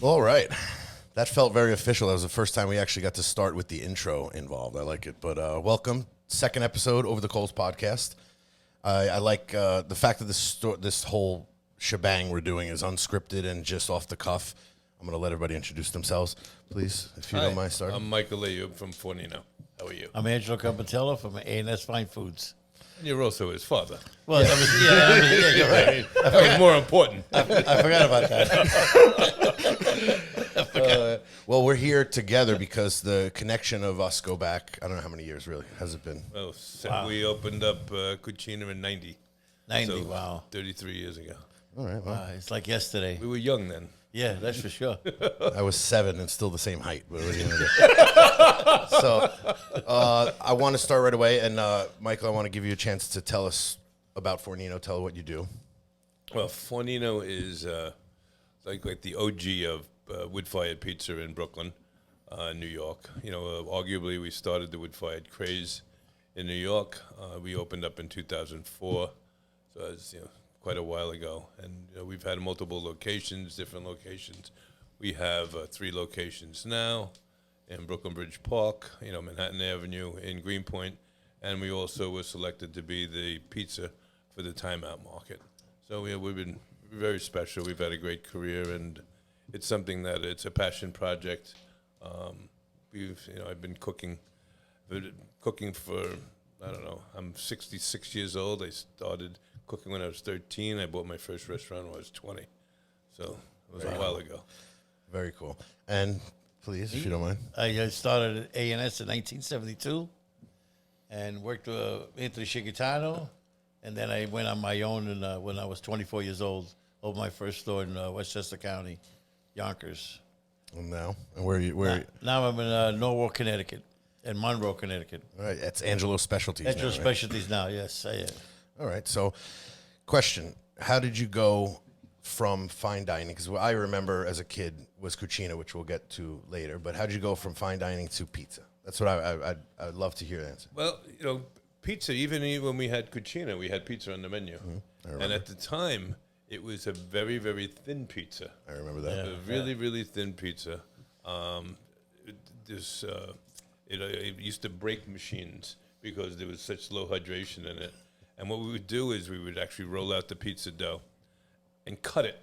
All right. That felt very official. That was the first time we actually got to start with the intro involved. I like it. But welcome. Second episode Over the Coals podcast. I like the fact that this whole shebang we're doing is unscripted and just off the cuff. I'm going to let everybody introduce themselves, please, if you don't mind starting. I'm Michael Ayoub from Fornino. How are you? I'm Angelo Competiello from A&S Fine Foods. And you're also his father. Well, you're right. That was more important. I forgot about that. Well, we're here together because the connection of us go back, I don't know how many years really has it been. Well, we opened up Cucina in 90. 90, So, wow. 33 years ago. All right, well, Wow, it's like yesterday. We were young then. Yeah, that's for sure. I was 7 and still the same height. But what are you going to do? So I want to start right away. And, Michael, I want to give you a chance to tell us about Fornino. Tell what you do. Well, Fornino is like the OG of wood-fired pizza in Brooklyn, New York. You know, arguably we started the wood-fired craze in New York. We opened up in 2004, so it's quite a while ago. And we've had multiple locations, different locations. We have 3 locations now in Brooklyn Bridge Park, Manhattan Avenue, in Greenpoint, and we also were selected to be the pizza for the Timeout Market. So we've been very special. We've had a great career, and it's something that it's a passion project. I've been cooking for, I don't know, I'm 66 years old. I started cooking when I was 13. I bought my first restaurant when I was 20. So it was a while ago. Very cool. And please, if you don't mind. I started at A&S in 1972 and worked with Anthony Chicatano. And then I went on my own when I was 24 years old, opened my first store in Westchester County, Yonkers. And now? And where are you? Now I'm in Norwalk, Connecticut, and Monroe, Connecticut. All right, that's Angelo Specialties Angelo now, right? Specialties now, yes, I am. All right, so question, how did you go from fine dining? Because what I remember as a kid was cucina, which we'll get to later, but how did you go from fine dining to pizza? That's what I'd love to hear the answer. Well, pizza, even when we had cucina, we had pizza on the menu. Mm-hmm. And at the time, it was a very, very thin pizza. I remember that. A really, really thin pizza. It used to break machines because there was such low hydration in it. And what we would do is we would actually roll out the pizza dough and cut it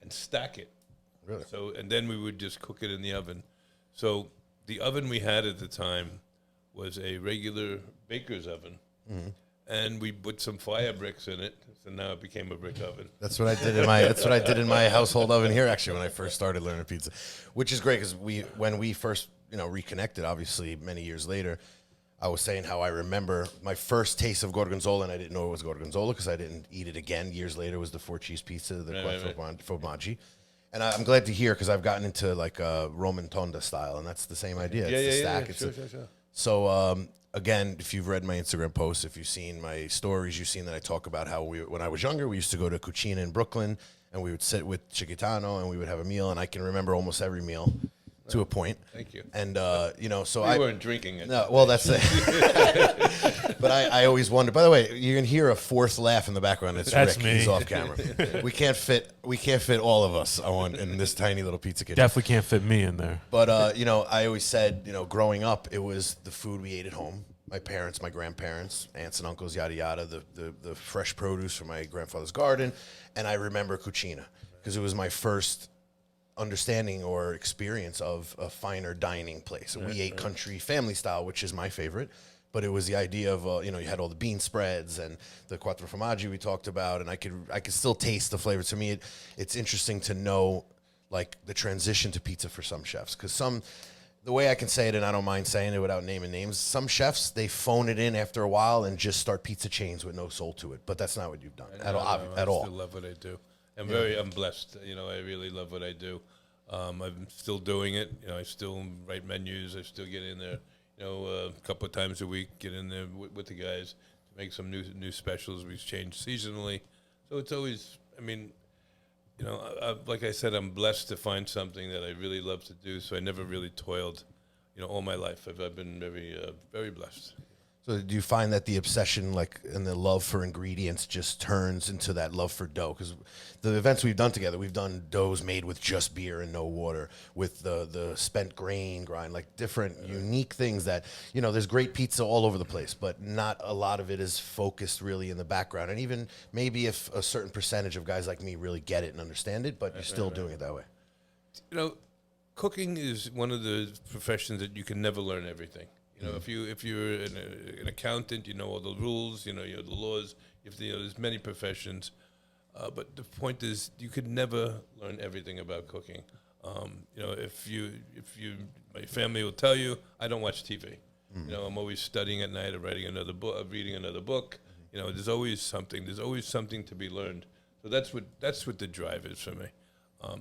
and stack it. Really? And then we would just cook it in the oven. So the oven we had at the time was a regular baker's oven. Mm-hmm. And we put some fire bricks in it, so now it became a brick oven. That's what I did in my household oven here, actually, when I first started learning pizza, which is great because when we first reconnected, obviously many years later, I was saying how I remember my first taste of gorgonzola, and I didn't know it was gorgonzola because I didn't eat it again years later. Was the 4-cheese pizza, the quattro formaggi. And I'm glad to hear because I've gotten into like Roman tonda style, and that's the same idea. It's the stack. Sure. So again, if you've read my Instagram posts, if you've seen my stories, you've seen that I talk about how when I was younger, we used to go to Cucina in Brooklyn, and we would sit with Chicatano, and we would have a meal, and I can remember almost every meal to a point. Thank you. And, so I weren't drinking it. No, well, that's it. But I always wonder, by the way, you can hear a fourth laugh in the background. That's Rick. Me. He's off camera. We can't fit all of us in this tiny little pizza kitchen. Definitely can't fit me in there. But, I always said, growing up, it was the food we ate at home. My parents, my grandparents, aunts and uncles, yada, yada, the fresh produce from my grandfather's garden. And I remember cucina because it was my first understanding or experience of a finer dining place. We ate country family style, which is my favorite. But it was the idea of, you had all the bean spreads and the quattro formaggi we talked about. And I could still taste the flavor. To me, it's interesting to know, like, the transition to pizza for some chefs. Because the way I can say it, and I don't mind saying it without naming names, some chefs, they phone it in after a while and just start pizza chains with no soul to it. But that's not what you've done at all. I still love what I do. I'm blessed. I really love what I do. I'm still doing it. I still write menus. I still get in there, a couple of times a week, get in there with the guys to make some new specials. We change seasonally. So it's always, like I said, I'm blessed to find something that I really love to do. So I never really toiled, all my life. I've been very, very blessed. So do you find that the obsession, like, and the love for ingredients just turns into that love for dough? Because the events we've done together, we've done doughs made with just beer and no water, with the spent grain grind, like different unique things that, there's great pizza all over the place, but not a lot of it is focused really in the background. And even maybe if a certain percentage of guys like me really get it and understand it, but you're still doing it that way. Cooking is one of the professions that you can never learn everything. If you're an accountant, you know all the rules, you know the laws. There's many professions, but the point is you could never learn everything about cooking. My family will tell you I don't watch TV. I'm always studying at night or writing another book, reading another book. There's always something. There's always something to be learned. So that's what the drive is for me.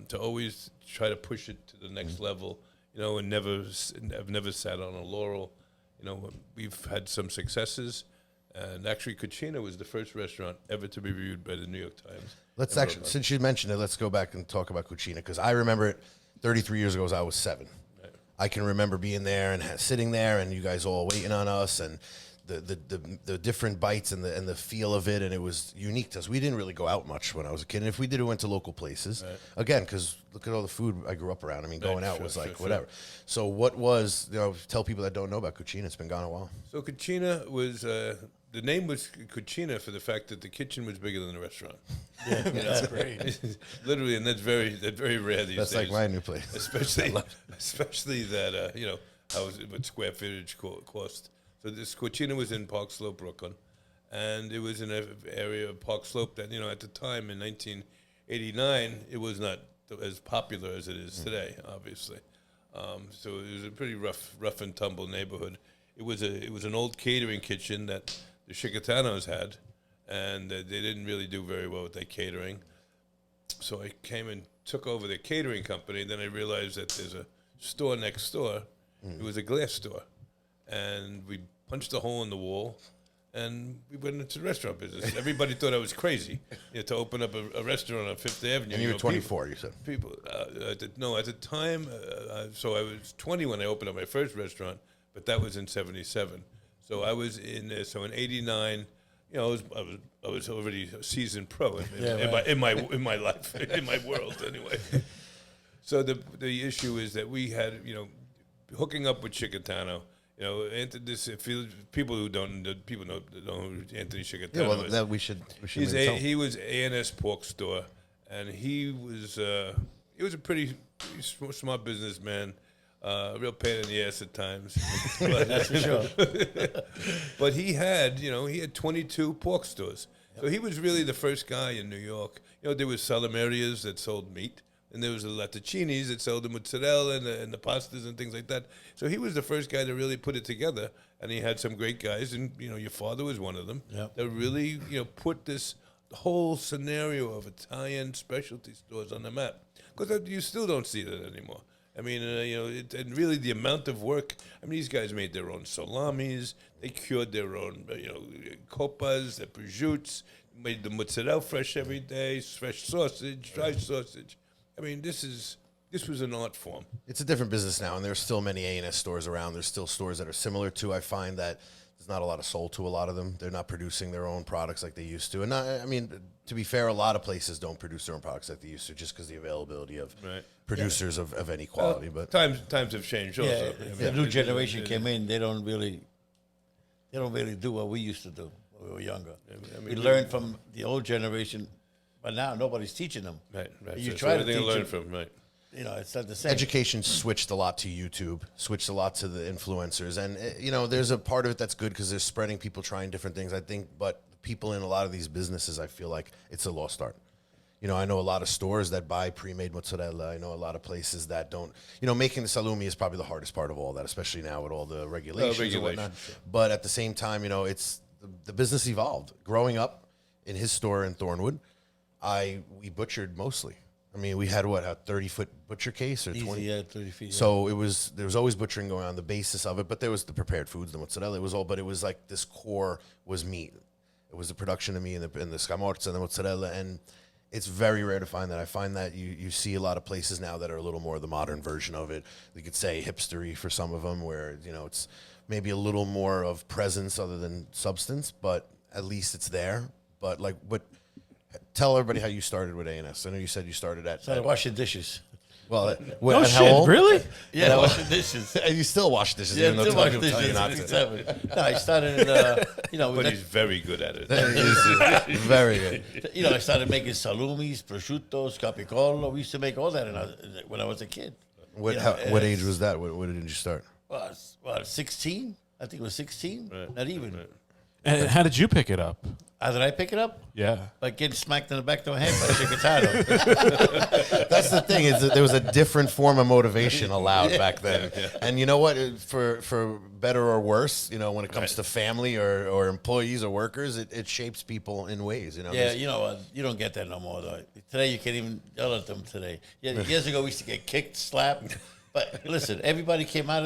To always try to push it to the next level. And I've never sat on a laurel. We've had some successes, and actually Cucina was the first restaurant ever to be reviewed by the New York Times. Let's actually, since you mentioned it, let's go back and talk about Cucina, because I remember it 33 years ago as I was 7. Right. I can remember being there and sitting there and you guys all waiting on us, and the different bites and the feel of it, and it was unique to us. We didn't really go out much when I was a kid, and if we did, we went to local places. Right. Again, because look at all the food I grew up around. I mean, going out was like whatever. So what was, tell people that don't know about Cucina, it's been gone a while. So Cucina was, the name was Cucina for the fact that the kitchen was bigger than the restaurant. Yeah, that's great. Literally, and that's very rare these days. That's like my new place. Especially that, how was it, what square footage cost. So this Cucina was in Park Slope, Brooklyn, and it was in an area of Park Slope that, at the time in 1989, it was not as popular as it is today, obviously. So it was a pretty rough and tumble neighborhood. It was an old catering kitchen that the Chicatanos had, and they didn't really do very well with their catering. So I came and took over their catering company, and then I realized that there's a store next door. It was a glass store. And we punched a hole in the wall, and we went into the restaurant business. Everybody thought I was crazy to open up a restaurant on Fifth Avenue. And you were 24, you said? People, at the time, so I was 20 when I opened up my first restaurant, but that was in 77. So I was in '89. I was already a seasoned pro in my life, in my world anyway. So the issue is that we had hooking up with Chicatano. People who don't know who Anthony Chicatano is. That we should He was A&S Pork Store, and he was a pretty smart businessman, real pain in the ass at times. But, That's for sure. but he had 22 pork stores. So he was really the first guy in New York. There was Salamerias that sold meat. And there was the latticini's that sold the mozzarella and the pastas and things like that. So he was the first guy to really put it together. And he had some great guys, and your father was one of them. Yep. That really put this whole scenario of Italian specialty stores on the map. Because you still don't see that anymore. I mean, and really the amount of work. I mean, these guys made their own salamis. They cured their own, copas, their prosciutto, made the mozzarella fresh every day, fresh sausage, dry sausage. I mean, this was an art form. It's a different business now, and there's still many A&S stores around. There's still stores that are similar to. I find that there's not a lot of soul to a lot of them. They're not producing their own products like they used to. And to be fair, a lot of places don't produce their own products like they used to, just because the availability of producers of any quality. But times have changed. Also, the new generation came in. They don't really do what we used to do when we were younger. We learned from the old generation. But now nobody's teaching them. Right. You try to teach learn them. from, right? It's not the same. education switched a lot to YouTube, switched a lot to the influencers. And, there's a part of it that's good because they're spreading, people trying different things, I think. But people in a lot of these businesses, I feel like it's a lost art. I know a lot of stores that buy pre-made mozzarella. I know a lot of places that don't. Making the salumi is probably the hardest part of all that, especially now with all the regulations and whatnot. Sure. But at the same time, it's the business evolved. Growing up in his store in Thornwood, we butchered mostly. I mean, we had a 30-foot butcher case or Easy, 20. 30 feet. Yeah. So there was always butchering going on, the basis of it, but there was the prepared foods, the mozzarella, but it was like this core was meat. It was the production of meat and the scamorza and the mozzarella, and it's very rare to find that. I find that you see a lot of places now that are a little more the modern version of it. You could say hipstery for some of them, where it's maybe a little more of presence other than substance, but at least it's there. But like, tell everybody how you started with A&S. I know you said you started at Started washing dishes. well, No and shit, how old? really? Yeah, washing dishes. And you still wash dishes, Yeah, even though still tell wash people tell you dishes. not to. 67. No, I started in, But he's very good at it. Very good. I started making salumis, prosciuttos, capicola. We used to make all that when I was a kid. What You know, what age was that? What did you start? Well, 16? I think it was 16. Not even. And how did you pick it up? How did I pick it up? Yeah. By getting smacked in the back of my head by a Chicatano. That's the thing, is that there was a different form of motivation allowed back then. And you know what? For better or worse, when it comes to family or employees or workers, it shapes people in ways. Yeah, you don't get that no more, though. Today, you can't even yell at them today. Yeah, years ago, we used to get kicked, slapped. But listen, everybody came out,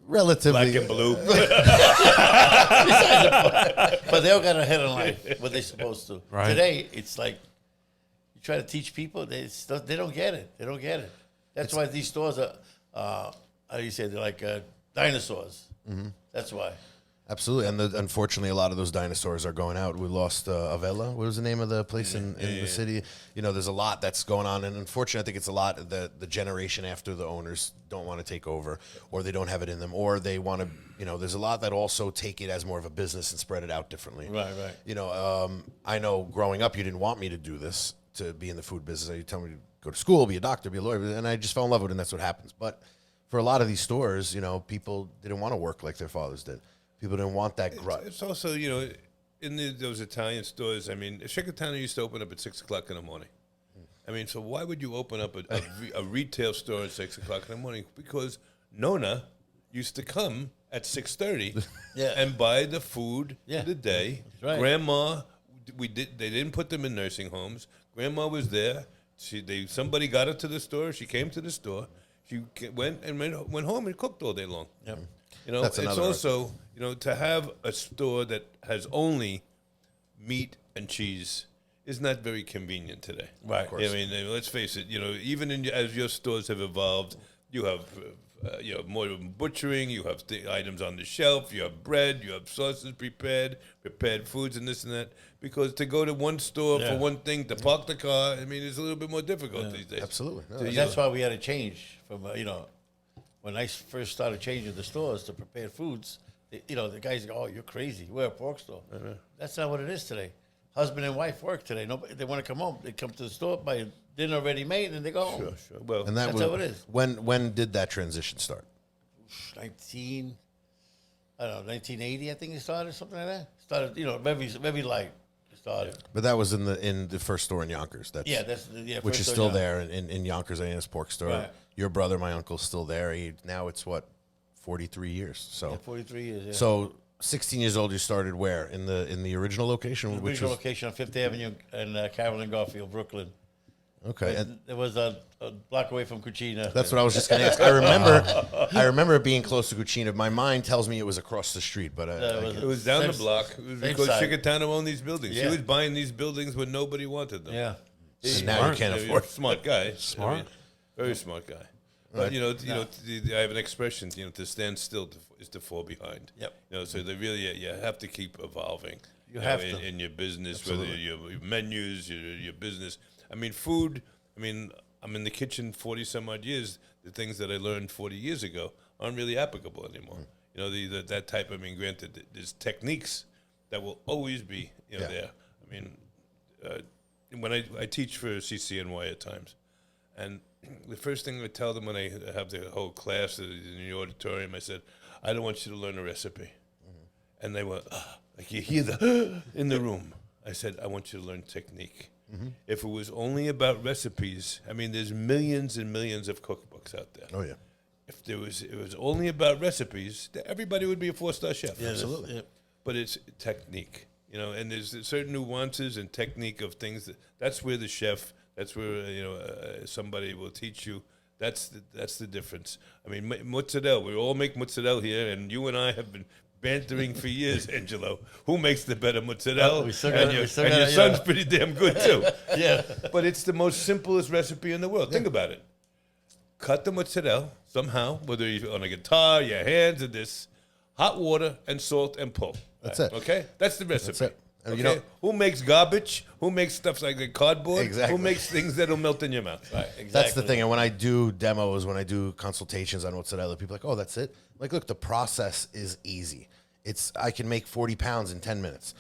relatively. Black and blue. but they all got ahead in life, what they're supposed to. Right. Today, it's like, you try to teach people, they don't get it. They don't get it. That's why these stores are, how do you say, they're like dinosaurs. Mm-hmm. That's why. Absolutely, and unfortunately, a lot of those dinosaurs are going out. We lost Avella. What was the name of the place in the city? There's a lot that's going on, and unfortunately, I think it's a lot that the generation after the owners don't want to take over, or they don't have it in them, or they want to. There's a lot that also take it as more of a business and spread it out differently. Right. I know growing up, you didn't want me to do this, to be in the food business. You tell me to go to school, be a doctor, be a lawyer, and I just fell in love with it, and that's what happens. But for a lot of these stores, people didn't want to work like their fathers did. People didn't want that grunt. It's also, in those Italian stores, Chicatano used to open up at 6 o'clock in the morning. So why would you open up a retail store at 6 o'clock in the morning? Because Nona used to come at 6:30 and buy the food for the day. Right. Grandma, they didn't put them in nursing homes. Grandma was there. Somebody got her to the store. She came to the store. She went home and cooked all day long. Yep. That's It's another also, to have a store that has only meat and cheese is not very convenient today. Right. Of course. Let's face it, even as your stores have evolved, you have more butchering, you have items on the shelf, you have bread, you have sauces prepared foods and this and that. Because to go to one store for one thing, to park the car, it's a little bit more difficult these days. Absolutely. No, That's why we had to change from, when I first started changing the stores to prepared foods, the guys go, "Oh, you're crazy. We're a pork store." That's not what it is today. Husband and wife work today. Nobody, they want to come home. They come to the store, buy dinner ready made, and they go home. Sure. Well, and that's how it is. When did that transition start? 1980, I think it started, something like that. Started, very light. Started. But that was in the first store in Yonkers. Which First is store still in there in Yonkers, A&S Pork Store. Right. Your brother, my uncle's still there. Now it's 43 years. So 43 years. Yeah. So 16 years old, you started where in the original location? The original location on Fifth Avenue and Carroll and Garfield, Brooklyn. Okay, and It was a block away from Cucina. that's what I was just going to ask. I remember it being close to Cucina. My mind tells me it was across the street, but it was down the block. It was because Chicatano owned these buildings. Yeah. He was buying these buildings when nobody wanted them. Yeah. and now you can't afford. Smart guy. Smart. Very smart guy. But I have an expression. To stand still is to fall behind. Yep. So they really you have to keep evolving. You have in, to. in your business, Absolutely. whether your menus, your business. Food. I'm in the kitchen 40 some odd years. The things that I learned 40 years ago aren't really applicable anymore. That type. Granted, there's techniques that will always be there. When I teach for CCNY at times, and the first thing I tell them when I have the whole class in the auditorium, I said, I don't want you to learn a recipe. Mm-hmm. And they went, like you hear the in the room. I said, I want you to learn technique. Mm-hmm. If it was only about recipes, there's millions and millions of cookbooks out there. Oh yeah, If it was only about recipes, everybody would be a 4-star chef. Yeah, absolutely. Yeah. But it's technique, and there's certain nuances and technique of things that's where the chef, that's where somebody will teach you. That's the difference. Mozzarella. We all make mozzarella here, and you and I have been bantering for years, Angelo. Who makes the better mozzarella? Your son's pretty damn good too. Yeah. But it's the most simplest recipe in the world. Think about it. cut the mozzarella somehow, whether you're on a guitar, your hands, or this, hot water and salt and pull. That's it. Okay? That's the recipe. That's it. And Okay? you know- Who makes garbage? Who makes stuff like the cardboard? Exactly. Who makes things that'll melt in your mouth? Right, exactly. That's the thing. And when I do demos, when I do consultations on mozzarella, people are like, oh, that's it? Like, look, the process is easy. I can make 40 pounds in 10 minutes.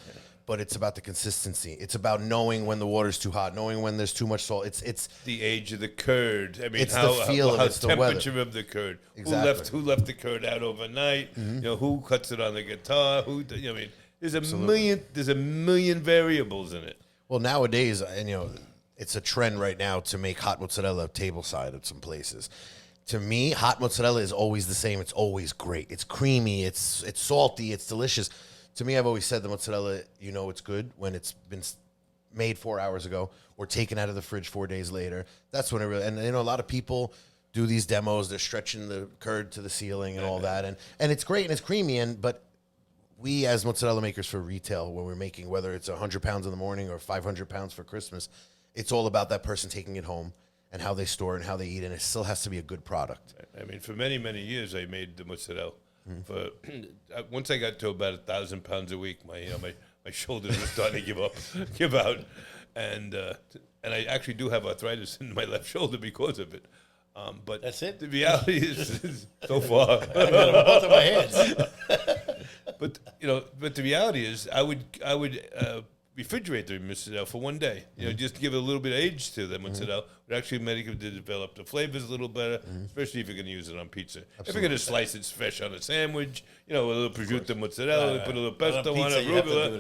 But it's about the consistency. It's about knowing when the water's too hot, knowing when there's too much salt. It's The age of the curd. I mean, It's the feel of it, it's the temperature of the curd. Exactly. Who left the curd out overnight? You know, who cuts it on the guitar? I mean, there's a million variables in it. Well, nowadays, and it's a trend right now to make hot mozzarella tableside at some places. To me, hot mozzarella is always the same. It's always great. It's creamy. It's salty. It's delicious. To me, I've always said the mozzarella, it's good when it's been made 4 hours ago or taken out of the fridge 4 days later. That's when it really. And a lot of people do these demos. They're stretching the curd to the ceiling and all that, and it's great and it's creamy. But we, as mozzarella makers for retail, when we're making, whether it's 100 pounds in the morning or 500 pounds for Christmas, it's all about that person taking it home and how they store it and how they eat it. And it still has to be a good product. I mean, for many, many years, I made the mozzarella. Once I got to about 1,000 pounds a week, my shoulders were starting to give out, and I actually do have arthritis in my left shoulder because of it. But That's it? The reality is so far. Both of my hands. But the reality is, I would refrigerate the mozzarella for one day. Just to give it a little bit of age to the mozzarella. Would actually make it to develop the flavors a little better, especially if you're going to use it on pizza. If you're going to slice it fresh on a sandwich, a little prosciutto mozzarella, put a little pesto on it, you have to do arugula.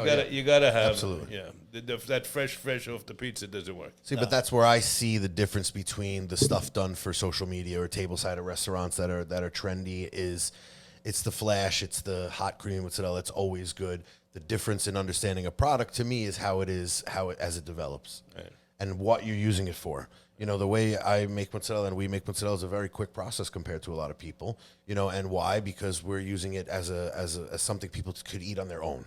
that. You gotta have Absolutely. that fresh off the pizza doesn't work. See, but that's where I see the difference between the stuff done for social media or tableside at restaurants that are trendy. It's the flash, it's the hot cream mozzarella. It's always good. The difference in understanding a product to me is how it as it develops, and what you're using it for. The way I make mozzarella and we make mozzarella is a very quick process compared to a lot of people. And why? Because we're using it as something people could eat on their own.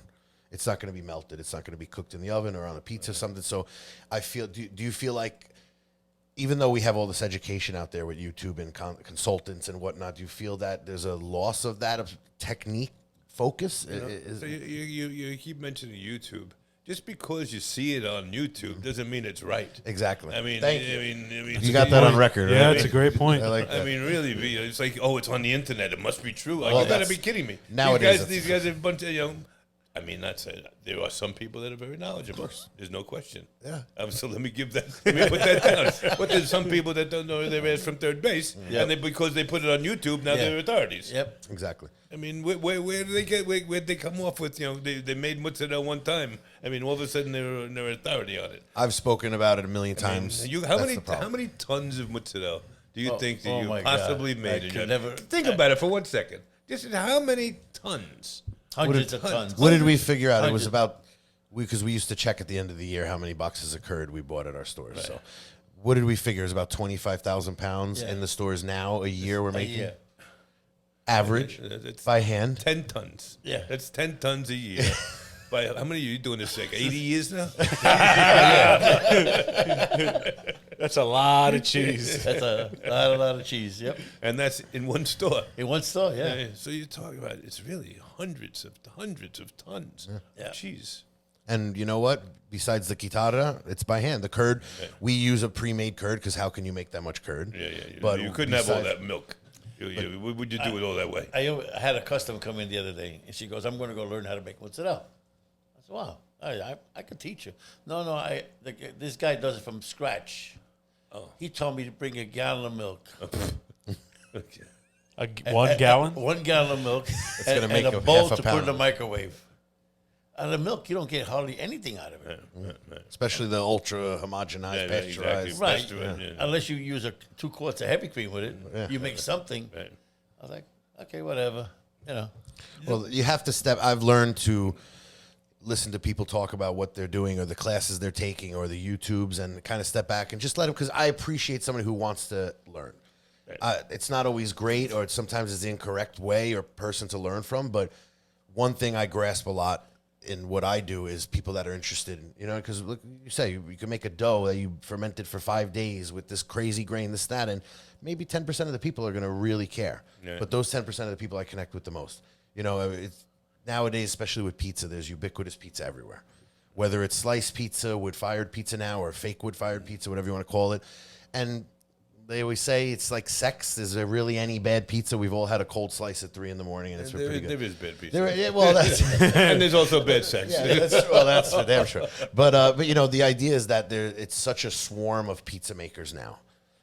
It's not going to be melted. It's not going to be cooked in the oven or on a pizza or something. So I feel. Do you feel like, even though we have all this education out there with YouTube and consultants and whatnot, do you feel that there's a loss of that of technique focus? So you keep mentioning YouTube. Just because you see it on YouTube doesn't mean it's right. Exactly. I mean, Thank I you. mean, You got that on record, Yeah, right? that's a great point. I like that. I mean, really, it's like, it's on the internet. It must be true. Like, Well, you gotta that's- be kidding me. nowadays, these guys are a bunch of I mean, that's there are some people that are very knowledgeable. There's no question. Yeah. So let me put that down. But there's some people that don't know their ass from third base, and because they put it on YouTube, now they're authorities. Yep. Exactly. I mean, where do they get? Where'd they come off with? They made mozzarella one time. I mean, all of a sudden they're authority on it. I've spoken about it a million times. How That's the problem. many tons of mozzarella do you think that you my God. possibly made? I in could your never- think about it for 1 second. Just how many tons? Hundreds of tons. What did we figure out? It was Hundreds. about because we used to check at the end of the year how many boxes of curd we bought at our stores. So, what did we figure? It was about 25,000 pounds in the stores now. A year we're making year. average It's by hand. 10 tons. Yeah. That's 10 tons a year. By how many are you doing this? Like 80 years now? That's a lot of cheese. That's a lot of cheese. Yep. And that's in one store. In one store, yeah. Yeah, so you're talking about it's really hundreds of tons Yeah. of cheese. And you know what? Besides the chitarra, it's by hand. The curd, we use a pre-made curd because how can you make that much curd? Yeah. But you couldn't have all besides- that milk. What would you do it all that way? I had a customer come in the other day, and she goes, "I'm going to go learn how to make mozzarella." I said, "Wow, I could teach you." No, this guy does it from scratch. Oh. He told me to bring a gallon of milk. Okay. 1 gallon? 1 gallon of milk and, gonna make and a a bowl half a to put in pound. the microwave. Out of the milk, you don't get hardly anything out of it. Especially the ultra homogenized, Yeah, pasteurized. exactly. Right. Pasteurized, yeah. Unless you use 2 quarts of heavy cream with it, you make something. Right. I was like, okay, whatever. Well, you have to I've learned to listen to people talk about what they're doing or the classes they're taking or the YouTubes and kind of step back and just let them, because I appreciate somebody who wants to learn. It's not always great, or sometimes it's the incorrect way or person to learn from, but one thing I grasp a lot in what I do is people that are interested in, you know, because look, you say you can make a dough that you fermented for 5 days with this crazy grain, this, that, and maybe 10% of the people are going to really care. Yeah. But those 10% of the people I connect with the most. You know, it's, nowadays, especially with pizza, there's ubiquitous pizza everywhere. Whether it's sliced pizza, wood-fired pizza now, or fake wood-fired pizza, whatever you want to call it. And they always say it's like sex. Is there really any bad pizza? We've all had a cold slice at 3 a.m. and it's pretty good. There is bad pizza. Yeah, well, that's And there's also bad sex. that's for damn sure. But you know, the idea is that it's such a swarm of pizza makers now.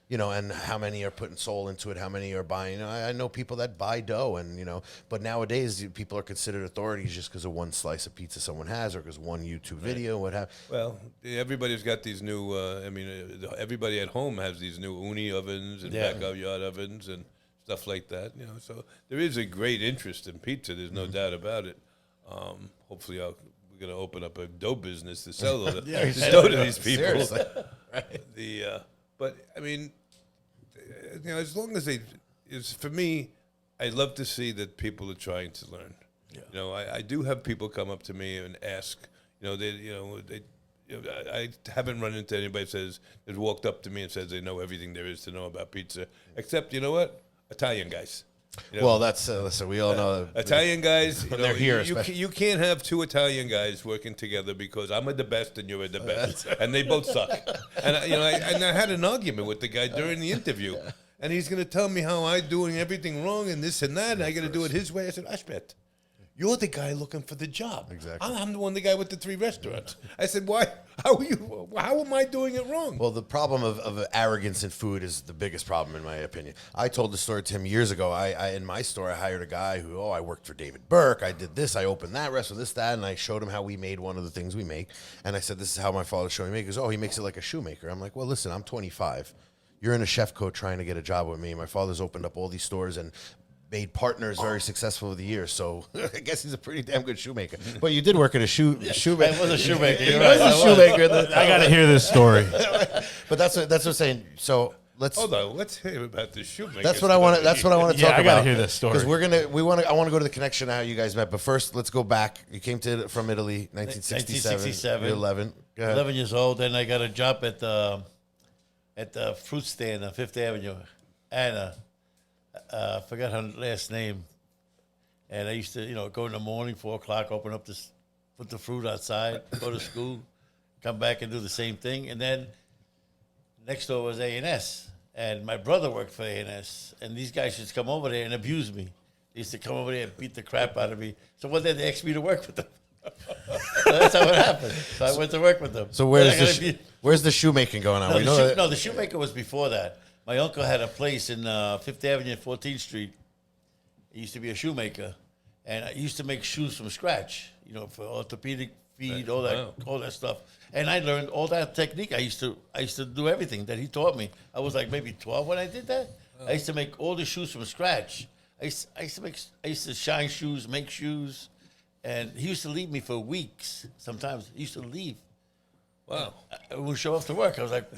You know, and how many are putting soul into it? How many are buying? You know, I know people that buy dough, and you know, but nowadays people are considered authorities just because of one slice of pizza someone has, or because one YouTube video, what have. Well, everybody's got these new. Everybody at home has these new uni ovens and backyard ovens and stuff like that. You know, so there is a great interest in pizza. There's no doubt about it. Hopefully, we're going to open up a dough business to sell the dough to these people. Seriously. Right. But I mean, you know, as long as for me, I love to see that people are trying to learn. Yeah. You know, I do have people come up to me and ask. I haven't run into anybody that walked up to me and says they know everything there is to know about pizza, except, you know what, Italian guys. You know, well, that's listen. We all know Italian guys. You know, they're here. You can't have 2 Italian guys working together because I'm the best and you're the best, and they both suck. And I had an argument with the guy during the interview, and he's going to tell me how I'm doing everything wrong and this and that, and I got to do it his way. I said, Ashbet, you're the guy looking for the job. Exactly. I'm the guy with the 3 restaurants. I said, why? How am I doing it wrong? Well, the problem of arrogance in food is the biggest problem, in my opinion. I told the story to him years ago. I in my store, I hired a guy who, I worked for David Burke. I did this. I opened that restaurant, this, that, and I showed him how we made one of the things we make. And I said, this is how my father showed me make. He goes, he makes it like a shoemaker. I'm like, well, listen, I'm 25. You're in a chef coat trying to get a job with me. My father's opened up all these stores and made partners very successful over the years, so I guess he's a pretty damn good shoemaker. But you did work at a shoemaker. I was a shoemaker. He was a shoemaker. I got to hear this story. But that's what I'm saying. So hold on. Let's hear about the shoemaker. That's what I want to. That's what I want to talk about. I got to hear this story because I want to go to the connection of how you guys met. But first, let's go back. You came from Italy, 1967. You're 11. Go ahead. 11 years old. Then I got a job at the fruit stand on Fifth Avenue, Anna. I forgot her last name, and I used to, go in the morning, 4 o'clock, open up put the fruit outside, go to school, come back and do the same thing, and then next door was A&S, and my brother worked for A&S, and these guys used to come over there and abuse me. They used to come over there and beat the crap out of me. So one day they asked me to work with them. So that's how it happened. So I went to work with them. So where's the shoemaking going on? The shoemaker was before that. My uncle had a place in 5th Avenue and 14th Street. He used to be a shoemaker, and I used to make shoes from scratch, for orthopedic feet, all that stuff. And I learned all that technique. I used to do everything that he taught me. I was like maybe 12 when I did that. I used to make all the shoes from scratch. I used to shine shoes, make shoes, and he used to leave me for weeks. Sometimes he used to leave. Wow. I would show up to work. I was like.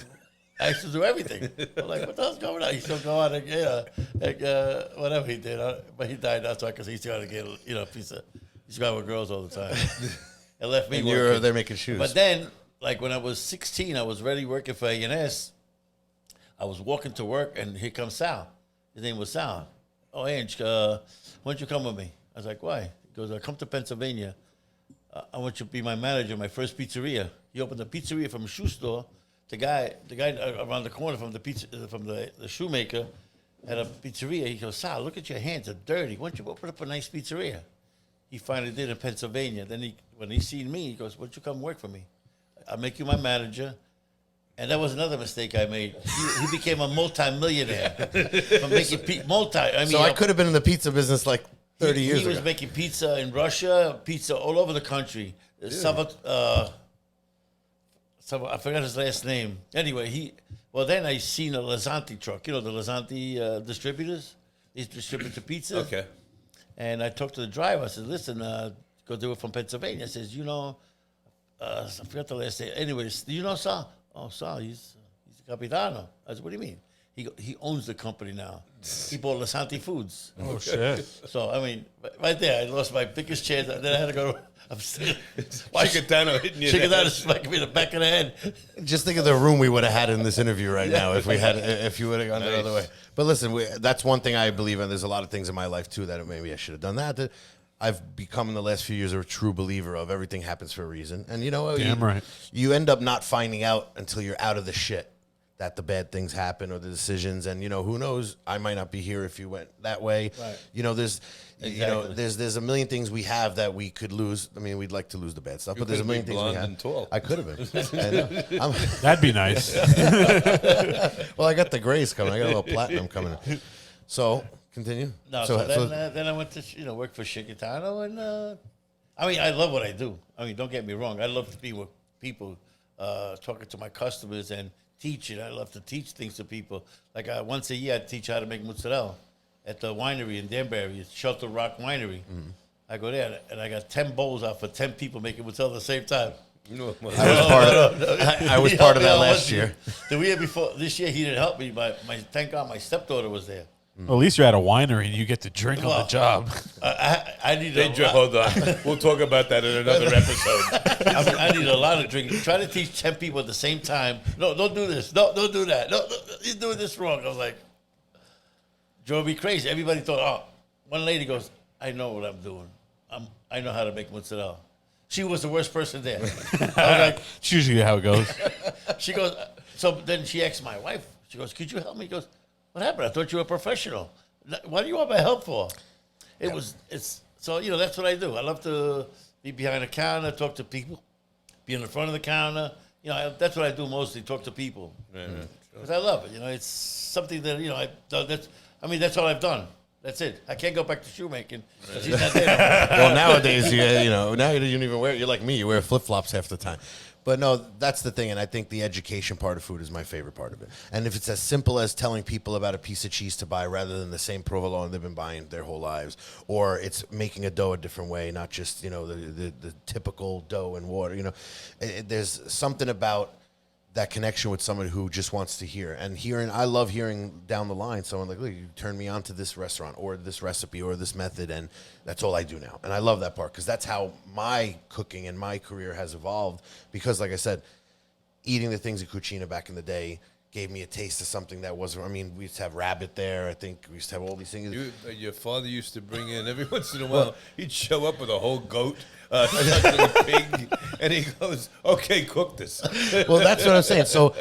I used to do everything. I'm like, what the hell's going on? He used to go out and whatever he did. But he died that's why, because he used to go to get a piece of. He used to go out with girls all the time. And left me. And you were there making shoes. But then, when I was 16, I was already working for A&S. I was walking to work, and here comes Sal. His name was Sal. Oh, Ange, why don't you come with me? I was like, why? He goes, I come to Pennsylvania. I want you to be my manager, my first pizzeria. He opened a pizzeria from a shoe store. The guy around the corner from the shoemaker had a pizzeria. He goes, Sal, look at your hands, they're dirty. Why don't you open up a nice pizzeria? He finally did in Pennsylvania. Then when he seen me, he goes, why don't you come work for me? I'll make you my manager. And that was another mistake I made. He became a multi-millionaire from making So I could have been in the pizza business like 30 years ago. He was making pizza in Russia, pizza all over the country. I forgot his last name. Anyway, then I seen a Lasanti truck. The Lasanti distributors? They distribute the pizza. Okay. And I talked to the driver. I said, listen, because they were from Pennsylvania. I says, I forgot the last name. Anyways, do you know Sal? Oh, Sal, he's a capitano. I said, what do you mean? He owns the company now. He bought Lasanti Foods. Oh shit! So I mean, right there, I lost my biggest chance. Then I had to go upstairs. Chicatano hitting you. in the Chicatano head. smacking me in the back of the head. Just think of the room we would have had in this interview right now if you would have gone the other way. But listen, that's one thing I believe in. There's a lot of things in my life too that maybe I should have done that. I've become in the last few years a true believer of everything happens for a reason. And you know, Damn right. You end up not finding out until you're out of the shit that the bad things happen or the decisions. And you know, who knows? I might not be here if you went that way. Right. You know, there's Exactly. there's a million things we have that we could lose. I mean, we'd like to lose the bad stuff, but there's a could've million been things we blonde have. and tall. I could have been. I know. That'd be nice. Well, I got the grays coming. I got a little platinum coming. So continue. No, so then I went to work for Chicatano, and I mean, I love what I do. I mean, don't get me wrong. I love to be with people, talking to my customers and teaching. I love to teach things to people. Like once a year, I teach how to make mozzarella at the winery in Danbury. It's Shelter Rock Winery. Mm-hmm. I go there, and I got 10 bowls out for 10 people making mozzarella at the same time. No, well, I was part of that last year. The year before, this year he didn't help me. My thank God my stepdaughter was there. Well, at least you're at a winery and you get to drink on the Well, job. I need hold on. We'll talk about that in another episode. I need a lot of drinking. Try to teach 10 people at the same time. No, don't do this. No, don't do that. No, you're doing this wrong. I was like, drove me crazy. Everybody thought, one lady goes, I know what I'm doing. I know how to make mozzarella. She was the worst person there. I was like, It's usually how it goes. she goes, so then she asked my wife, she goes, could you help me? He goes, what happened? I thought you were a professional. What do you want my help for? So, that's what I do. I love to be behind the counter, talk to people, be in the front of the counter. That's what I do mostly, talk to people. Because I love it. It's something that, that's all I've done. That's it. I can't go back to shoemaking. She's not there. Well, nowadays, now you don't even wear. You're like me. You wear flip flops half the time. But no, that's the thing, and I think the education part of food is my favorite part of it. And if it's as simple as telling people about a piece of cheese to buy rather than the same provolone they've been buying their whole lives, or it's making a dough a different way, not just the typical dough and water. There's something about that connection with someone who just wants to hear. And I love hearing down the line someone like, look, you turned me on to this restaurant or this recipe or this method, and that's all I do now. And I love that part because that's how my cooking and my career has evolved. Because, like I said, eating the things at Cucina back in the day gave me a taste of something that wasn't. I mean, we used to have rabbit there. I think we used to have all these things. Your father used to bring in every once in a while. He'd show up with a whole goat, something a pig, and he goes, "Okay, cook this." Well, that's what I'm saying. So,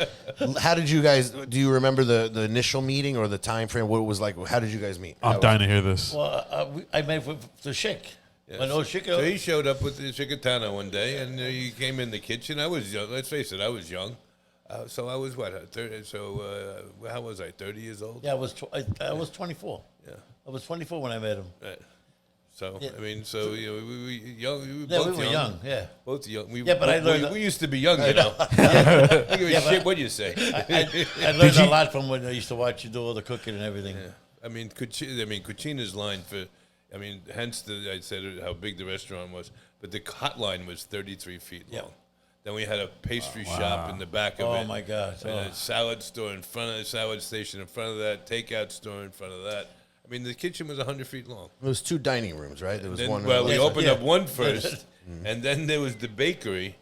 how did you guys? Do you remember the initial meeting or the time frame? What it was like? How did you guys meet? I'm dying to hear this. Well, I made with the Chick. Yes. When Chick, So he showed up with the Chicatano one day, and he came in the kitchen. I was young. Let's face it, I was young. So I was what? 30, so how was I? 30 years old. yeah, I was 24. Yeah. I was 24 when I met him. Right. So Yeah. I mean, so we young. We were Yeah, both we were young. Yeah. Both young. Yeah, but I learned we used to be young, you know. I don't give a Yeah, shit but what you say. I learned a lot from when I used to watch you do all the cooking and everything. Yeah. I mean, Cucina's line for, hence I said how big the restaurant was, but the hot line was 33 feet long. Yeah. Then we had a pastry shop in the back of it. Oh my God! And a salad store in front of the salad station in front of that, takeout store in front of that. I mean, the kitchen was 100 feet long. It was 2 dining rooms, right? There was Then, one. well, we Yeah. opened Yeah. up one first, and then there was the bakery.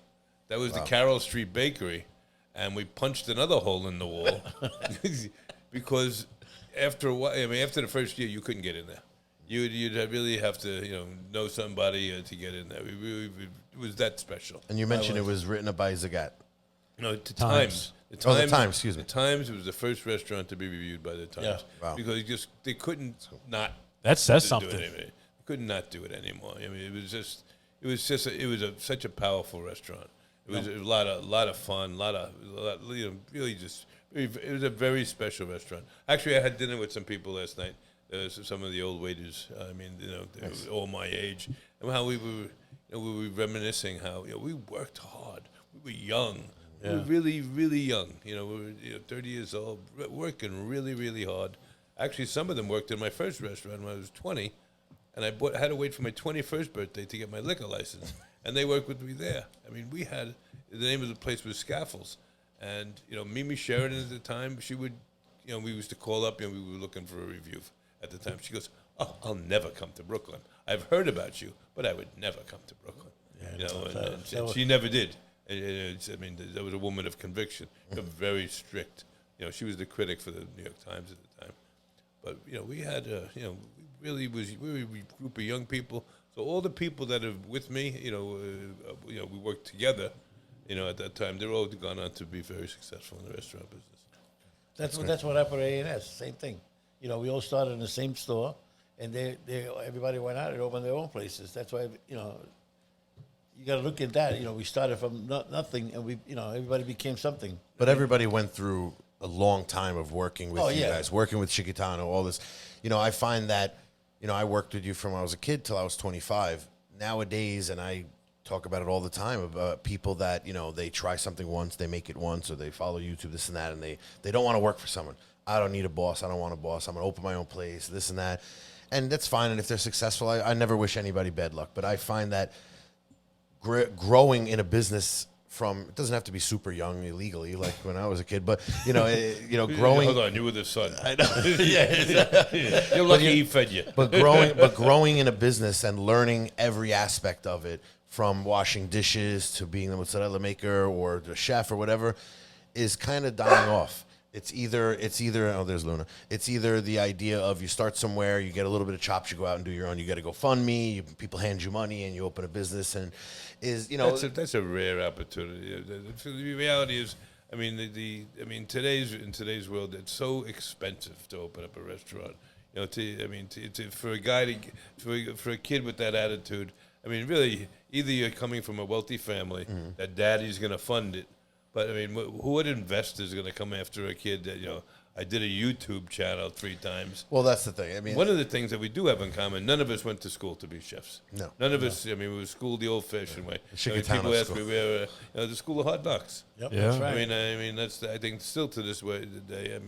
That was the Carroll Street Bakery, and we punched another hole in the wall because after a while, after the first year, you couldn't get in there. You'd really have to, know somebody to get in there. It was that special. And you mentioned it was written up by Zagat. No, the Times. Times. Oh, the Times, excuse me. The Times was the first restaurant to be reviewed by the Times. Yeah. Wow. Because they couldn't not. That says do something. it anymore. Could not do it anymore. I mean, it was such a powerful restaurant. It was a lot of fun, really just. It was a very special restaurant. Actually, I had dinner with some people last night. Some of the old waiters. They were all my age, and how we were reminiscing how we worked hard. We were young. We were really, really young. We were 30 years old, working really, really hard. Actually, some of them worked in my first restaurant when I was 20, and I had to wait for my 21st birthday to get my liquor license, and they worked with me there. I mean, we had the name of the place was Scaffolds, and Mimi Sheridan at the time, she would we used to call up and we were looking for a review at the time. She goes, "Oh, I'll never come to Brooklyn. I've heard about you, but I would never come to Brooklyn." And she never did. That was a woman of conviction, very strict. She was the critic for the New York Times at the time. But we had, we were a group of young people. So all the people that are with me, we worked together. At that time, they're all gone on to be very successful in the restaurant business. That's what happened at A&S. Same thing. We all started in the same store, and everybody went out and opened their own places. That's why you got to look at that. We started from nothing, and everybody became something. But everybody went through a long time of working with you guys, working with Chiquitano, all this. I find that, I worked with you from when I was a kid till I was 25. Nowadays, and I talk about it all the time, about people that, they try something once, they make it once, or they follow YouTube, this and that, and they don't want to work for someone. I don't need a boss. I don't want a boss. I'm going to open my own place, this and that. And that's fine. And if they're successful, I never wish anybody bad luck. But I find that growing in a business it doesn't have to be super young illegally, like when I was a kid, but, growing. Hold on, you were the son. I know. You're lucky he fed you. But growing in a business and learning every aspect of it, from washing dishes to being the mozzarella maker or the chef or whatever, is kind of dying off. It's either oh, there's Luna. It's either the idea of you start somewhere, you get a little bit of chops, you go out and do your own. You got to go fund me. People hand you money, and you open a business. And that's a rare opportunity. The reality is, in today's world, it's so expensive to open up a restaurant. For a guy for a kid with that attitude, really, either you're coming from a wealthy family that daddy's going to fund it. But, what investor is going to come after a kid that, I did a YouTube channel 3 times. Well, that's the thing. One of the things that we do have in common, none of us went to school to be chefs. No. None of us, we were schooled the old-fashioned way. People ask me, we're the school of hard knocks. Yep, Yeah. that's right. That's, I think, still to this day,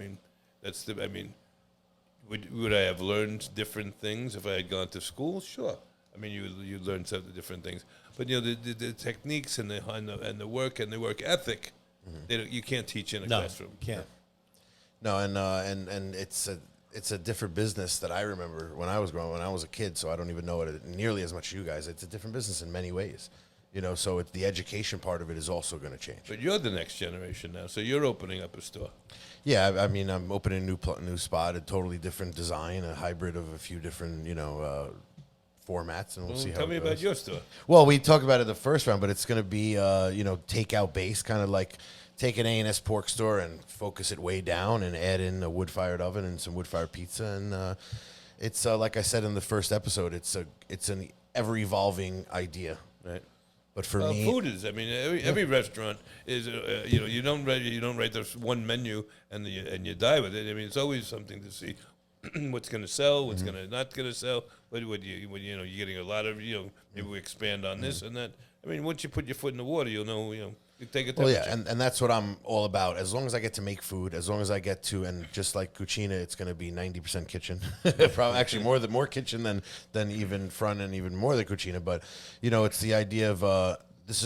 would I have learned different things if I had gone to school? Sure. You learn some different things. But, the techniques and the work and the work ethic, you can't teach in a classroom. No, can't. No, and it's a different business that I remember when I was a kid, so I don't even know it nearly as much as you guys. It's a different business in many ways. So the education part of it is also going to change. But you're the next generation now, so you're opening up a store. Yeah, I'm opening a new spot, a totally different design, a hybrid of a few different, formats, and we'll see how it goes. Tell me about your store. Well, we talked about it the first round, but it's going to be, takeout based, kind of like take an A&S pork store and focus it way down and add in a wood-fired oven and some wood-fired pizza. And it's like I said in the first episode, it's an ever-evolving idea. Right. But for me, food is. Every restaurant is. You don't write this one menu and you die with it. It's always something to see what's going to sell, what's going to not going to sell. You're getting a lot of maybe we expand on this and that. Once you put your foot in the water, you'll know. You take a temperature. well, yeah, and that's what I'm all about. As long as I get to make food, as long as I get to, and just like Cucina, it's going to be 90% kitchen. Probably actually more kitchen than even front, and even more than Cucina. But it's the idea of it's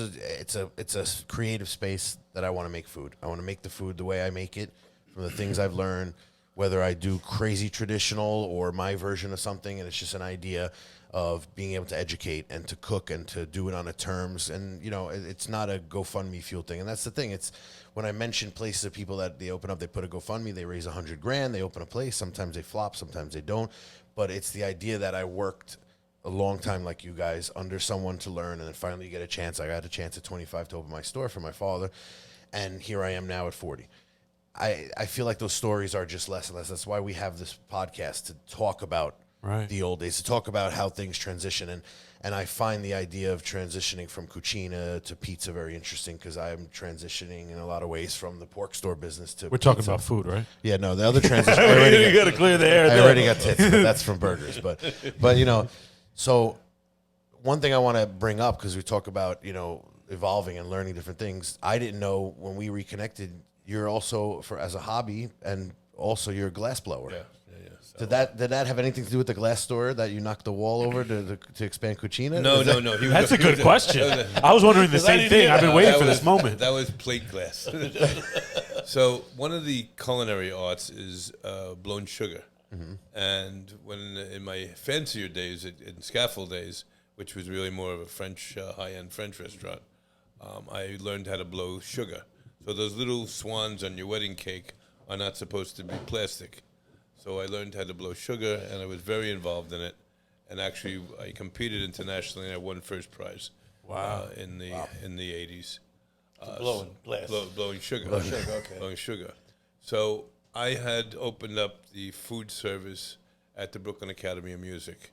a creative space that I want to make food. I want to make the food the way I make it, from the things I've learned. Whether I do crazy traditional or my version of something, and it's just an idea of being able to educate and to cook and to do it on a terms. And, it's not a GoFundMe fuel thing. And that's the thing. It's when I mention places of people that they open up, they put a GoFundMe, they raise $100,000, they open a place. Sometimes they flop, sometimes they don't. But it's the idea that I worked a long time like you guys under someone to learn, and then finally you get a chance. I got a chance at 25 to open my store for my father, and here I am now at 40. I feel like those stories are just less and less. That's why we have this podcast, to talk about the old days, to talk about how things transition. And I find the idea of transitioning from Cucina to pizza very interesting, because I'm transitioning in a lot of ways from the pork store business to We're talking about food, right? Yeah, no, the other transition. You got to clear the air. I already got tits, but that's from burgers. But so one thing I want to bring up, because we talk about, evolving and learning different things. I didn't know when we reconnected, you're also, as a hobby and also you're a glass blower. Yeah. So. Did that have anything to do with the glass store that you knocked the wall over to expand Cucina? No. That's a good question. I was wondering the same thing. I've been waiting for this moment. That was plate glass. So one of the culinary arts is blown sugar. And when in my fancier days, in scaffold days, which was really more of a French, high-end French restaurant, I learned how to blow sugar. So those little swans on your wedding cake are not supposed to be plastic. So I learned how to blow sugar, and I was very involved in it. And actually, I competed internationally, and I won first prize. Wow. In the 80s. Blowing glass. Blowing sugar. Okay. Blowing sugar. So I had opened up the food service at the Brooklyn Academy of Music.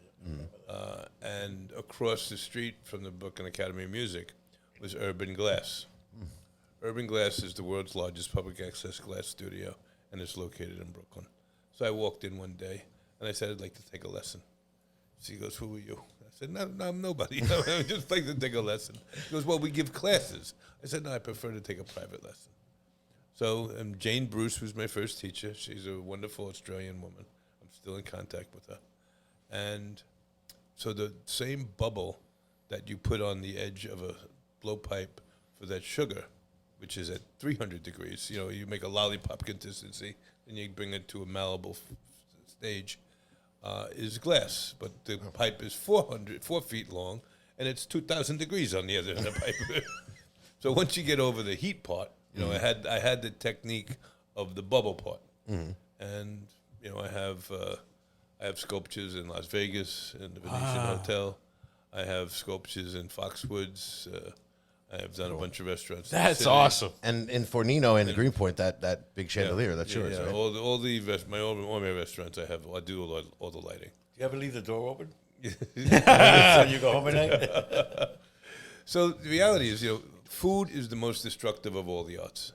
And across the street from the Brooklyn Academy of Music was Urban Glass. Urban Glass is the world's largest public access glass studio, and it's located in Brooklyn. So I walked in one day, and I said, I'd like to take a lesson. She goes, who are you? I said, no, I'm nobody. I would just like to take a lesson. He goes, well, we give classes. I said, no, I prefer to take a private lesson. So Jane Bruce was my first teacher. She's a wonderful Australian woman. I'm still in contact with her. And so the same bubble that you put on the edge of a blowpipe for that sugar, which is at 300 degrees, you make a lollipop consistency, and you bring it to a malleable stage, is glass. But the pipe is 4 feet long, and it's 2,000 degrees on the other end of the pipe. So once you get over the heat part, I had the technique of the bubble part, and I have sculptures in Las Vegas in the Venetian Hotel. I have sculptures in Foxwoods. I have done a bunch of restaurants. That's awesome. And in Fornino and Greenpoint, that big chandelier, that's yours, right? All my restaurants I do all the lighting. Do you ever leave the door open? So you go home at night? So the reality is, food is the most destructive of all the arts.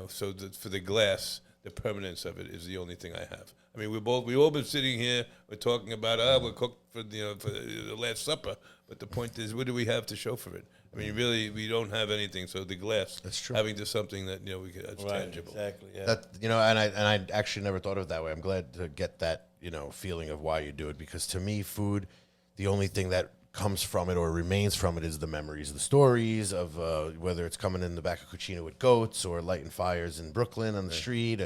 So for the glass, the permanence of it is the only thing I have. I mean, we've all been sitting here, we're talking about, we're cooked for the Last Supper, but the point is, what do we have to show for it? I mean, really, we don't have anything. So the glass, that's true. Having to something that that's tangible. Exactly. Yeah. That and I actually never thought of it that way. I'm glad to get that feeling of why you do it, because to me, food, the only thing that comes from it or remains from it is the memories, the stories of whether it's coming in the back of Cucina with goats or lighting fires in Brooklyn on the street.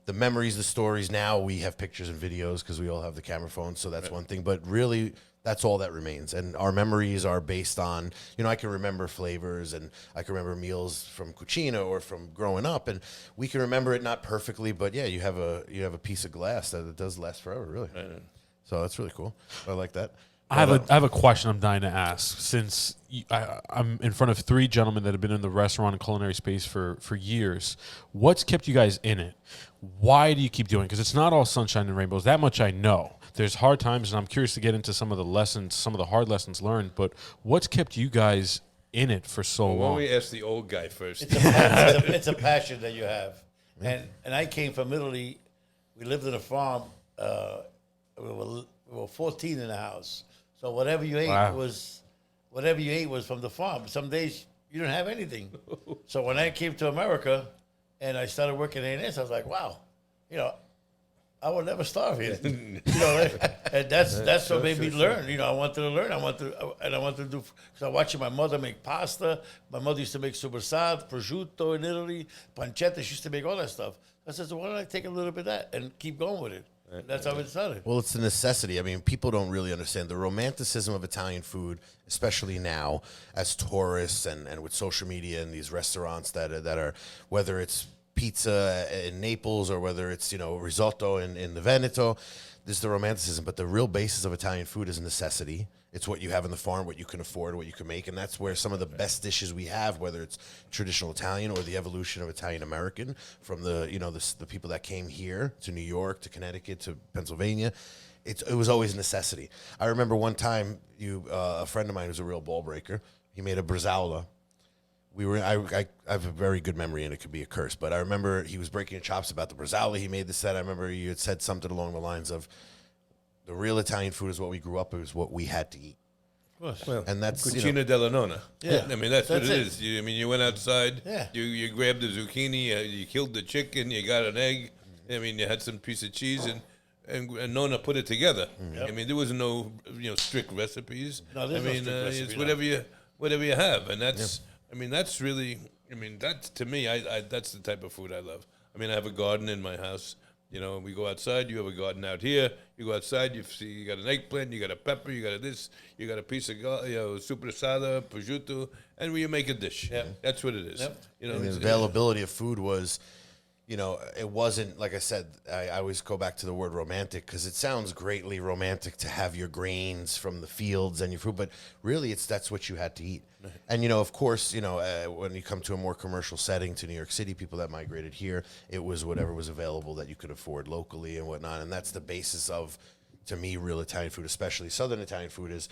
The memories, the stories. Now we have pictures and videos because we all have the camera phones, so that's one thing. But really, that's all that remains. And our memories are based on, I can remember flavors and I can remember meals from Cucina or from growing up, and we can remember it not perfectly, but yeah, you have a piece of glass that it does last forever, really. So that's really cool. I like that. I have a question I'm dying to ask. Since I'm in front of three gentlemen that have been in the restaurant and culinary space for years, what's kept you guys in it? Why do you keep doing it? Because it's not all sunshine and rainbows. That much I know. There's hard times, and I'm curious to get into some of the lessons, some of the hard lessons learned. But what's kept you guys in it for so long? Why don't we ask the old guy first? It's a passion that you have. And I came from Italy. We lived in a farm. We were 14 in the house. So whatever you ate was from the farm. Some days you didn't have anything. So when I came to America and I started working at A&S, I was like, wow, I will never starve here. And that's what made me learn. I wanted to learn. I wanted to do. Because I watched my mother make pasta. My mother used to make supersad, prosciutto in Italy, pancetta. She used to make all that stuff. I said, so why don't I take a little bit of that and keep going with it? That's how it started. Well, it's a necessity. I mean, people don't really understand the romanticism of Italian food, especially now as tourists and with social media and these restaurants that are, whether it's pizza in Naples or whether it's, risotto in the Veneto, there's the romanticism. But the real basis of Italian food is a necessity. It's what you have in the farm, what you can afford, what you can make. And that's where some of the best dishes we have, whether it's traditional Italian or the evolution of Italian-American from the people that came here to New York, to Connecticut, to Pennsylvania. It was always a necessity. I remember one time, a friend of mine who's a real ball breaker, he made a bresaola. I have a very good memory, and it could be a curse, but I remember he was breaking chops about the bresaola. He made the set. I remember you had said something along the lines of, the real Italian food is what we grew up with, is what we had to eat. Well, and that's Cucina della Nonna. Yeah. I mean, that's what it is. You went outside, Yeah. you grabbed the zucchini, you killed the chicken, you got an egg, I mean, you had some piece of cheese and Nona put it together. Yep. I mean, there was no strict recipes. No, there's I no mean, strict recipe, it's no. whatever you have, and that's I mean, that's really that's to me. I that's the type of food I love. I mean, I have a garden in my house. You know, we go outside. You have a garden out here. You go outside. You got an eggplant. You got a pepper. You got this. You got a piece of super sada, prosciutto, and you make a dish. Yep. That's what it is. Yep. You know, And the it's- availability of food was, it wasn't, like I said, I always go back to the word romantic because it sounds greatly romantic to have your grains from the fields and your food, but really that's what you had to eat. And, of course, when you come to a more commercial setting to New York City, people that migrated here, it was whatever was available that you could afford locally and whatnot. And that's the basis of, to me, real Italian food, especially Southern Italian food, is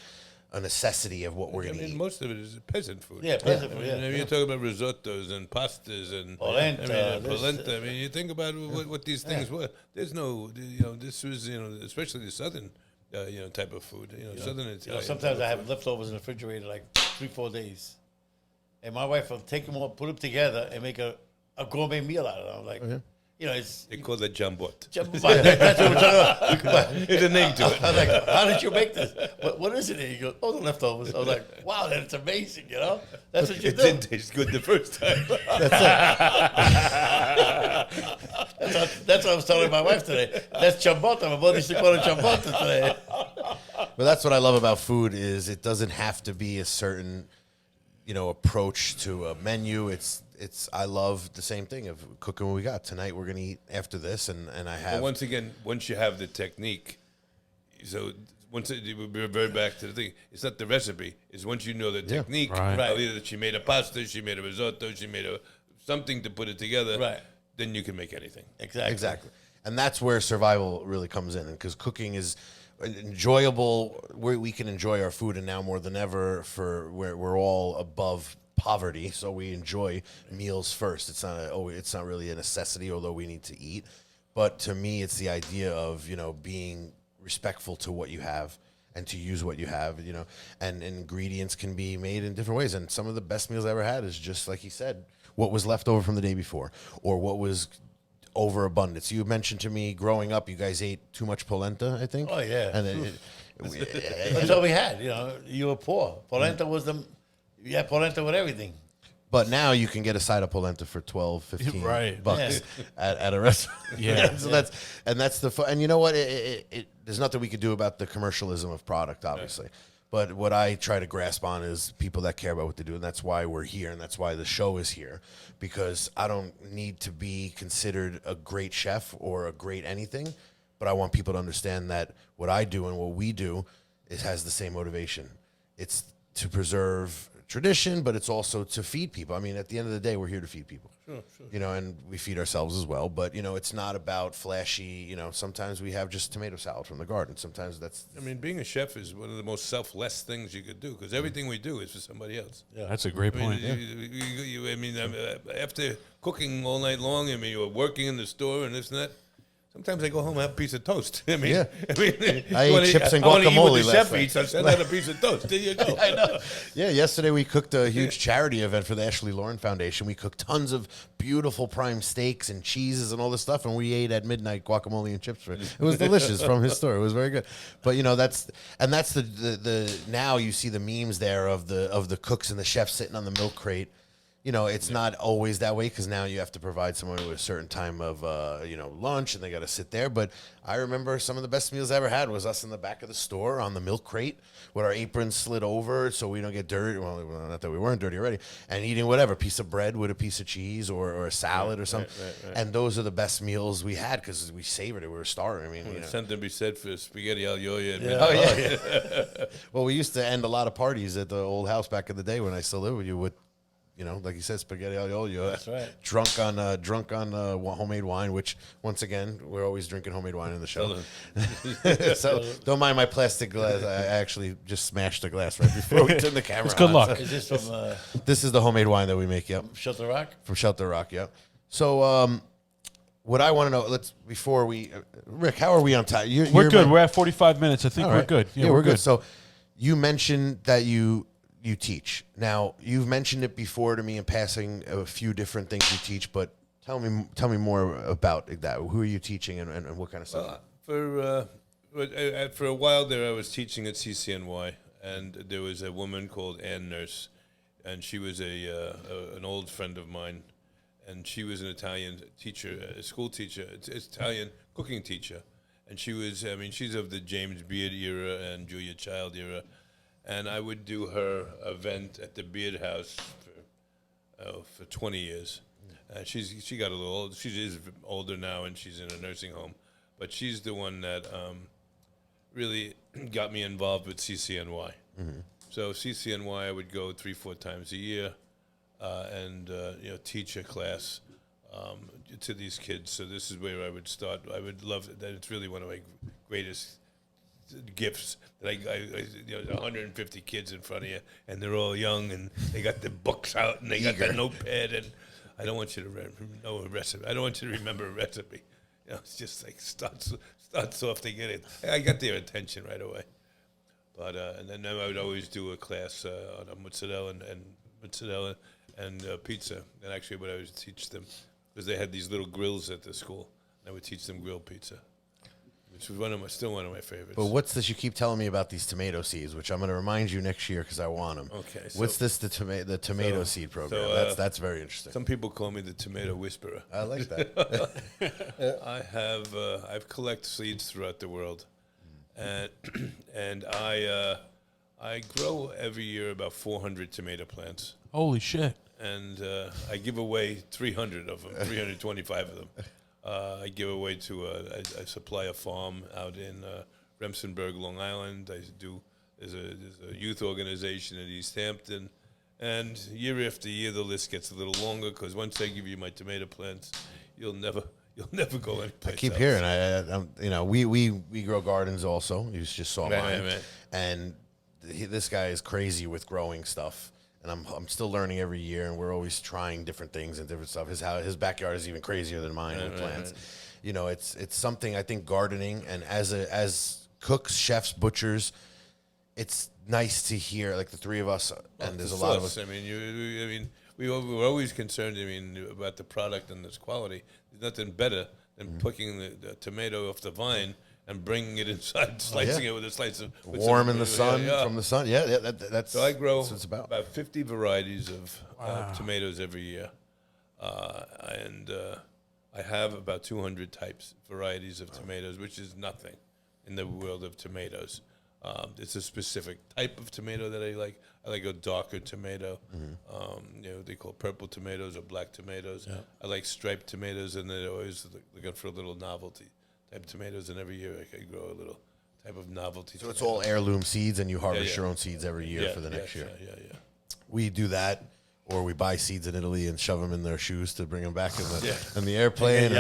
a necessity of what we're going to eat. most of it is peasant food. Yeah, peasant food, I mean, yeah. you talk about risottos and pastas and Polenta, polenta. I mean, you think about what these things were. There's no, this was, especially the southern, type of food. Southern Italian. Sometimes I have leftovers in the refrigerator like 3-4 days, and my wife will take them all, put them together, and make a gourmet meal out of them. I'm like, it's. They call that jambot. That's what we're talking about. There's a name to it. I was like, how did you make this? What is it? He goes, the leftovers. I was like, wow, that's amazing, That's what you It do. didn't taste good the first time. That's what I was telling my wife today. That's ciabatta. My mother used to call it ciabatta today. But that's what I love about food is it doesn't have to be a certain, approach to a menu. I love the same thing of cooking what we got. Tonight we're going to eat after this, and I have... But once again, once you have the technique, so once we revert back to the thing, it's not the recipe. It's once you know the technique. Right. Right. Either that she made a pasta, she made a risotto, she made something to put it together. Right. Then you can make anything. Exactly. And that's where survival really comes in, because cooking is enjoyable. We can enjoy our food, and now more than ever, we're all above poverty, so we enjoy meals first. It's not really a necessity, although we need to eat. But to me, it's the idea of being respectful to what you have and to use what you have. And ingredients can be made in different ways. And some of the best meals I ever had is just like he said, what was left over from the day before, or what was overabundance. You mentioned to me growing up, you guys ate too much polenta, I think. Oh, yeah. And then That's all we had. You were poor. Polenta was you had polenta with everything. but now you can get a side of polenta for 12, 15 Right. bucks at a restaurant. Yeah. So that's the fun. And you know what? There's nothing we could do about the commercialism of product, obviously. But what I try to grasp on is people that care about what they do, and that's why we're here, and that's why the show is here, because I don't need to be considered a great chef or a great anything, but I want people to understand that what I do and what we do, it has the same motivation. It's to preserve tradition, but it's also to feed people. I mean, at the end of the day, we're here to feed people. Sure. And we feed ourselves as well. But, it's not about flashy, sometimes we have just tomato salad from the garden. Sometimes that's... I mean, being a chef is one of the most selfless things you could do, because everything we do is for somebody else. Yeah. That's a great I mean, point. After cooking all night long, you're working in the store and this and that. Sometimes I go home and have a piece of toast. I Yeah. I ate chips and I wanna eat what guacamole the last chef night. eats. I send out a piece of toast. There you go. I know. Yeah, yesterday we cooked a huge charity event for the Ashley Lauren Foundation. We cooked tons of beautiful prime steaks and cheeses and all this stuff, and we ate at midnight guacamole and chips. It was delicious from his store. It was very good. But that's the now you see the memes there of the cooks and the chefs sitting on the milk crate. It's not always that way, because now you have to provide someone with a certain time of, lunch, and they got to sit there. But I remember some of the best meals I ever had was us in the back of the store on the milk crate with our aprons slid over so we don't get dirty. Well, not that we weren't dirty already. And eating whatever, piece of bread with a piece of cheese or a salad or something. Right. And those are the best meals we had because we savored it. We were starving. I mean, There's something to be said for spaghetti aglio at Yeah. midnight. Oh, yeah. Well, we used to end a lot of parties at the old house back in the day when I still lived with you with, like you said, spaghetti aglio. That's right. Drunk on homemade wine, which once again we're always drinking homemade wine in the show. So don't mind my plastic glass. I actually just smashed the glass right before we turned the camera. It's good on. luck. Is this from This is the homemade wine that we make. Yep, Shelter Rock? from Shelter Rock. Yep. So what I want to know, Rick, how are we on time? We're good. We're at 45 minutes. I think All we're right. good. Yeah, we're good. So you mentioned that you teach. Now, you've mentioned it before to me in passing, a few different things you teach, but Tell me more about that. Who are you teaching and what kind of stuff? For a while there, I was teaching at CCNY, and there was a woman called Ann Nurse, and she was an old friend of mine, and she was an Italian teacher, a school teacher, Italian cooking teacher, and she was, she's of the James Beard era and Julia Child era, and I would do her event at the Beard House for 20 years. She got a little old. She is older now, and she's in a nursing home. But she's the one that really got me involved with CCNY. Mm-hmm. So CCNY, I would go 3-4 times a year and teach a class to these kids. So this is where I would start. I would love that. It's really one of my greatest gifts that I 150 kids in front of you, and they're all young, and they got their books out, and they got their notepad, and I don't want you to know a recipe. I don't want you to remember a recipe. It's just like starts off. They get it. I got their attention right away. But and then I would always do a class on a mozzarella and pizza. And actually, what I would teach them because they had these little grills at the school. I would teach them grilled pizza, which was still one of my favorites. But what's this? You keep telling me about these tomato seeds, which I'm going to remind you next year because I want them. Okay. What's this? The tomato seed program. That's very interesting. Some people call me the tomato whisperer. I like that. I've collected seeds throughout the world, and I grow every year about 400 tomato plants. Holy shit! And I give away 300 of them, 325 of them. I give away to I supply a farm out in Remsenburg, Long Island. There's a youth organization in East Hampton, and year after year the list gets a little longer because once I give you my tomato plants, you'll never go anyplace. I keep else. hearing. We grow gardens also. You just saw mine, Right. and this guy is crazy with growing stuff. And I'm still learning every year, and we're always trying different things and different stuff. His backyard is even crazier than mine with plants. Right. It's something I think gardening and as cooks, chefs, butchers, it's nice to hear like the three of us and there's a lot of us. We're always concerned. About the product and its quality. There's nothing better than picking the tomato off the vine and bringing it inside, slicing it with a slice of warm in the sun from the sun. Yeah, that's so I grow that's what it's about 50 varieties of tomatoes every year, and I have about 200 varieties of tomatoes, which is nothing in the world of tomatoes. It's a specific type of tomato that I like. I like a darker tomato. They call purple tomatoes or black tomatoes. Yeah. I like striped tomatoes, and they're always looking for a little novelty type of tomatoes. And every year I grow a little type of novelty. So it's all heirloom seeds, and you harvest your own seeds every year for the next year. Yeah. We do that. Or we buy seeds in Italy and shove them in their shoes to bring them back in the airplane.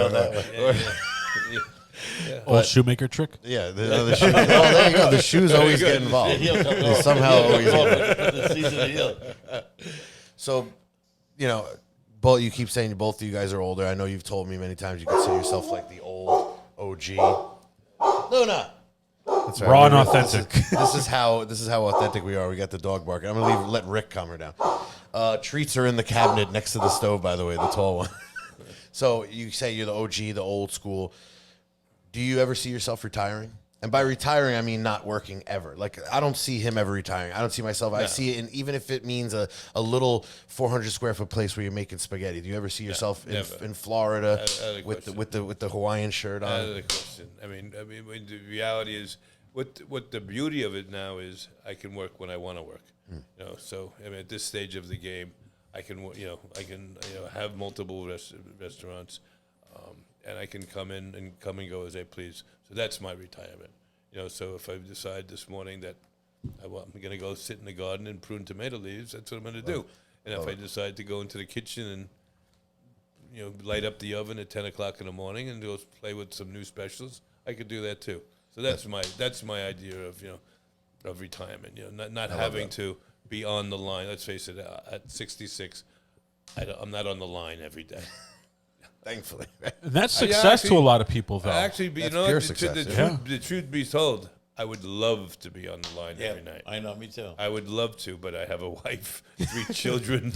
Old shoemaker trick. Yeah, the shoes. Oh, there you go. The shoes always get involved. They somehow always get involved. So, both you keep saying both of you guys are older. I know you've told me many times you consider yourself like the old OG. Luna. That's right. Raw and authentic. This is how authentic we are. We got the dog barking. I'm gonna let Rick calm her down. Treats are in the cabinet next to the stove, by the way, the tall one. So you say you're the OG, the old school. Do you ever see yourself retiring? And by retiring, I mean not working ever. Like, I don't see him ever retiring. I don't see myself. No. I see it, and even if it means a little 400 square foot place where you're making spaghetti. Do you ever see yourself in Florida with the Hawaiian shirt on? Out of the question. The reality is, what the beauty of it now is, I can work when I want to work. So at this stage of the game, I can have multiple restaurants. And I can come and go as I please. So that's my retirement. So if I decide this morning that I'm going to go sit in the garden and prune tomato leaves, that's what I'm going to do. And if I decide to go into the kitchen and light up the oven at 10 o'clock in the morning and go play with some new specials, I could do that too. So that's my idea of retirement. Not having to be on the line. Let's face it. At 66, I'm not on the line every day. Thankfully. And that's success to a lot of people, though. Actually, the truth be told, I would love to be on the line every night. I know, me too. I would love to, but I have a wife, 3 children,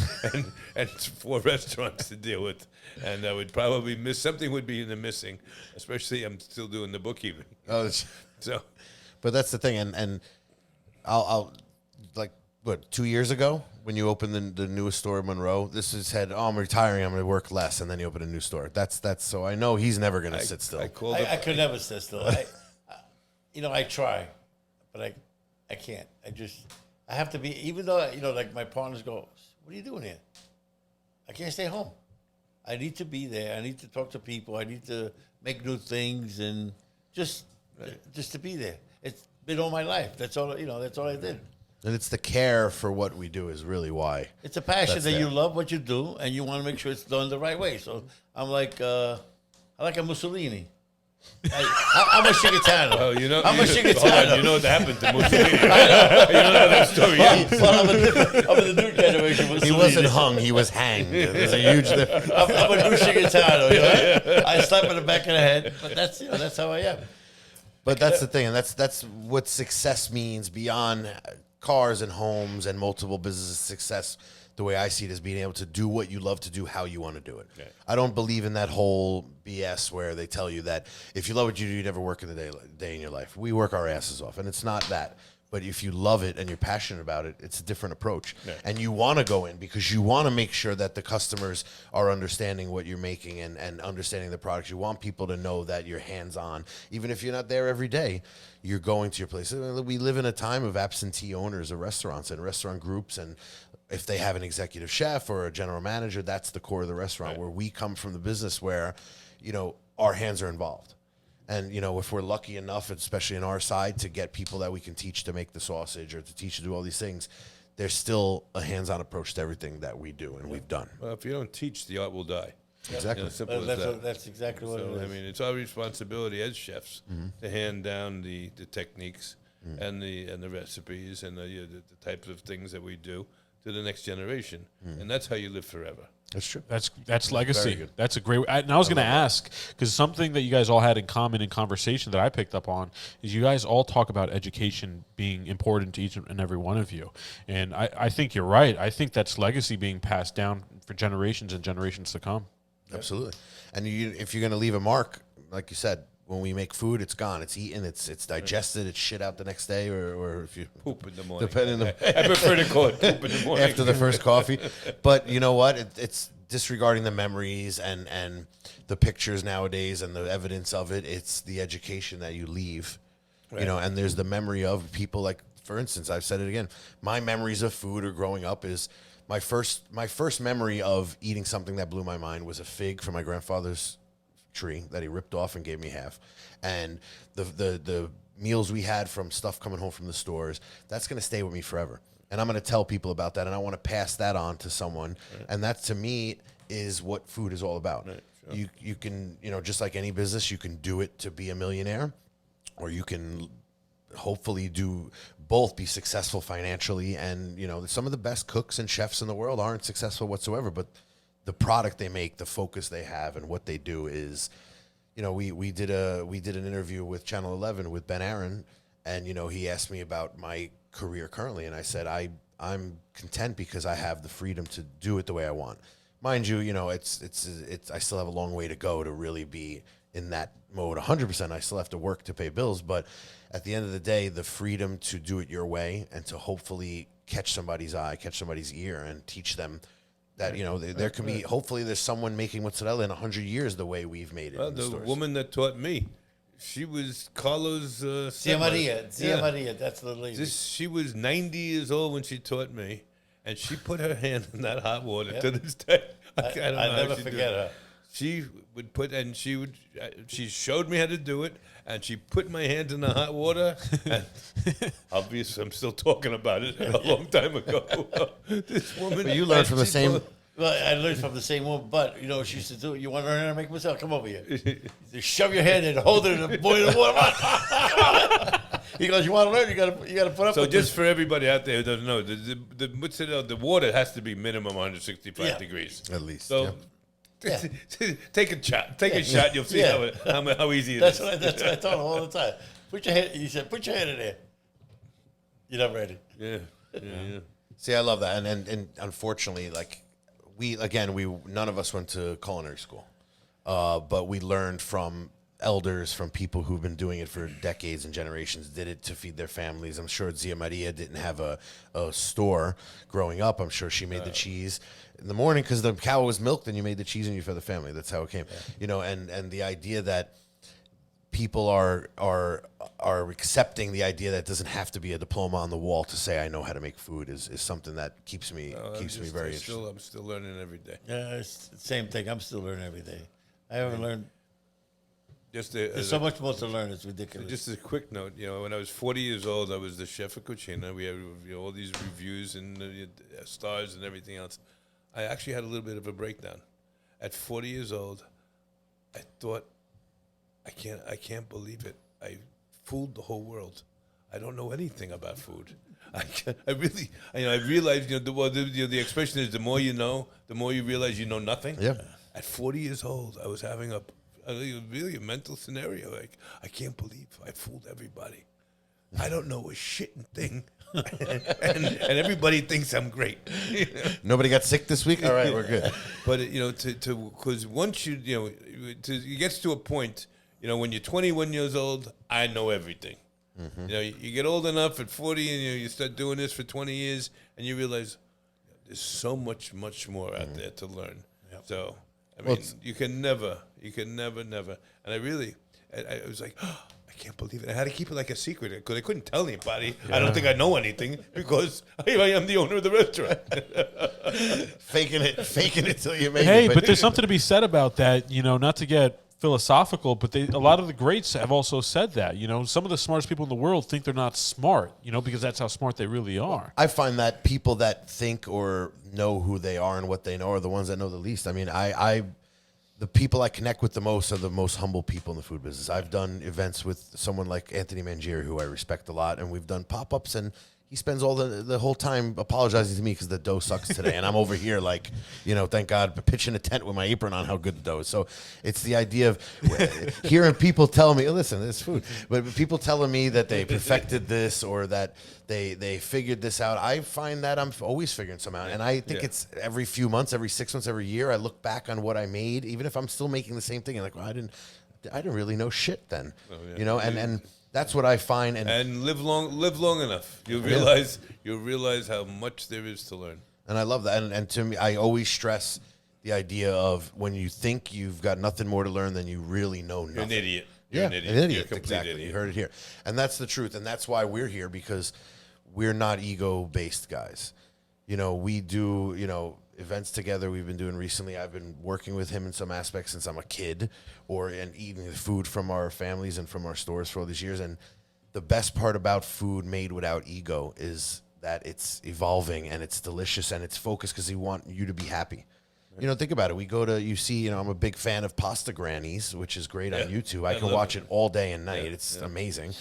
and 4 restaurants to deal with, and I would probably miss something. Would be in the missing, especially I'm still doing the bookkeeping. Oh, So, but that's the thing, and I'll like what 2 years ago when you opened the newest store in Monroe. This is said, "Oh, I'm retiring. I'm going to work less," and then you open a new store. That's so I know he's never going to sit still. I called I up. could never sit still. I try, but I can't. I have to be, even though, like my partners go, what are you doing here? I can't stay home. I need to be there. I need to talk to people. I need to make new things and just to be there. It's been all my life. That's all, that's all I did. And it's the care for what we do is really why. It's a passion That's that you there. love what you do and you want to make sure it's done the right way. So I'm like, I like a Mussolini. I'm a Chicatano. Oh, I'm a Chicatano. Hold on, you know what happened to Mussolini? You don't know that story yet. Well, I'm in the new generation. He Mussolini. wasn't hung; he was hanged. There's a huge difference. I'm a new Chicatano. I slap in the back of the head, but that's how I am. But that's the thing, and that's what success means beyond cars and homes and multiple businesses. Success, the way I see it, is being able to do what you love to do, how you want to do it. Right. I don't believe in that whole BS where they tell you that if you love what you do, you never work in the day in your life. We work our asses off, and it's not that. But if you love it and you're passionate about it, it's a different approach. Yeah. And you want to go in because you want to make sure that the customers are understanding what you're making and understanding the products. You want people to know that you're hands-on. Even if you're not there every day, you're going to your place. We live in a time of absentee owners of restaurants and restaurant groups, and if they have an executive chef or a general manager, that's the core of the restaurant. Right. Where we come from the business where, our hands are involved. And, if we're lucky enough, especially on our side, to get people that we can teach to make the sausage or to teach to do all these things, there's still a hands-on approach to everything that we do and we've done. Well, if you don't teach, the art will die. Exactly. Simple as that. That's exactly what it So, is. I mean, it's our responsibility as chefs to hand down the techniques and the recipes and the types of things that we do to the next generation. And that's how you live forever. That's true. That's legacy. good. That's a great. And I was going to ask, because something that you guys all had in common in conversation that I picked up on is you guys all talk about education being important to each and every one of you, and I think you're right. I think that's legacy being passed down for generations and generations to come. Absolutely. And if you're going to leave a mark, like you said, when we make food, it's gone. It's eaten. It's digested. It's shit out the next day, or if you Poop in the morning. depending on I prefer to call it poop in the morning. after the first coffee. But you know what? It's disregarding the memories and the pictures nowadays and the evidence of it. It's the education that you leave, and there's the memory of people. Like, for instance, I've said it again. My memories of food or growing up is my first memory of eating something that blew my mind was a fig from my grandfather's tree that he ripped off and gave me half. And the meals we had from stuff coming home from the stores, that's going to stay with me forever. And I'm going to tell people about that, and I want to pass that on to someone. Right. And that, to me, is what food is all about. Right, sure. You can, just like any business, you can do it to be a millionaire, or you can hopefully do both, be successful financially. And, some of the best cooks and chefs in the world aren't successful whatsoever, but the product they make, the focus they have, and what they do is, we did an interview with Channel 11 with Ben Aaron, and he asked me about my career currently, and I said I'm content because I have the freedom to do it the way I want. Mind you, it's I still have a long way to go to really be in that mode 100%. I still have to work to pay bills, but at the end of the day, the freedom to do it your way and to hopefully catch somebody's eye, catch somebody's ear, and teach them that, there can be, hopefully there's someone making mozzarella in 100 years the way we've made it. Well, in the the stores. woman that taught me, she was Carlos Tia Maria, that's the lady. She was 90 years old when she taught me, and she put her hand in that hot water to this day. I don't know I how never she forget did it. her. She would put, and she showed me how to do it, and she put my hands in the hot water, and obviously I'm still talking about it a long time ago. This woman. But you learned from the she same. put- Well, I learned from the same woman, but she used to do. You want to learn how to make mozzarella? Come over here. Just shove your hand in, hold it in the boiling water. Come on. He goes, you want to learn? You got to put up. So with just this. for everybody out there who doesn't know, the mozzarella, the water has to be minimum 165 Yeah. degrees. At least, So take a shot. Take a shot. You'll see Yeah. how easy it That's is. what I tell them all the time. Put your head. He said, "Put your head in there." You're not ready. Yeah. See, I love that, and unfortunately, like we none of us went to culinary school, but we learned from elders, from people who've been doing it for decades and generations, did it to feed their families. I'm sure Zia Maria didn't have a store growing up. I'm sure she made the cheese in the morning because the cow was milked, and you made the cheese and you fed the family. That's how it came. You know, and the idea that people are accepting the idea that it doesn't have to be a diploma on the wall to say I know how to make food is something that keeps me very interested. I'm still learning every day. Yeah, it's the same thing. I'm still learning every day. I haven't learned. There's so much more to learn. It's ridiculous. Just a quick note, you know, when I was 40 years old, I was the chef of cucina. We had all these reviews and stars and everything else. I actually had a little bit of a breakdown. At 40 years old, I thought, I can't believe it. I fooled the whole world. I don't know anything about food. I realized, the expression is the more you know, the more you realize you know nothing. Yeah. At 40 years old, I was having a really a mental scenario. Like, I can't believe I fooled everybody. I don't know a shitting thing. and everybody thinks I'm great. Nobody got sick this week? All right, we're good. But, because once it gets to a point, when you're 21 years old, I know everything. Mm-hmm. You get old enough at 40 and you start doing this for 20 years and you realize there's so much more out there to learn. Yep. So, you can never. And I was like, oh, I can't believe it. I had to keep it like a secret because I couldn't tell anybody. Yeah. I don't think I know anything because I am the owner of the restaurant. faking it till you make it. Hey, but there's something to be said about that, not to get philosophical, but a lot of the greats have also said that. Some of the smartest people in the world think they're not smart, because that's how smart they really are. I find that people that think or know who they are and what they know are the ones that know the least. I mean, the people I connect with the most are the most humble people in the food business. I've done events with someone like Anthony Mangieri, who I respect a lot, and we've done pop-ups, and he spends all the whole time apologizing to me because the dough sucks today. And I'm over here like, thank God, pitching a tent with my apron on how good the dough is. So it's the idea of hearing people tell me, listen, it's food. But people telling me that they perfected this or that they figured this out. I find that I'm always figuring something out. And I think it's every few months, every 6 months, every year, I look back on what I made, even if I'm still making the same thing. And like, well, I didn't really know shit then, and that's what I find, and live long enough. You'll realize how much there is to learn. And I love that. And to me, I always stress the idea of when you think you've got nothing more to learn than you really know nothing. You're an idiot. You're an idiot. You're a complete exactly. idiot. You heard it here, and that's the truth. And that's why we're here, because we're not ego-based guys. We do events together. We've been doing recently. I've been working with him in some aspects since I'm a kid, and eating the food from our families and from our stores for all these years. And the best part about food made without ego is that it's evolving and it's delicious and it's focused because he want you to be happy. Right. Think about it. We go to, I'm a big fan of Pasta Grannies, which is great on YouTube. I can watch it all day and night. It's amazing.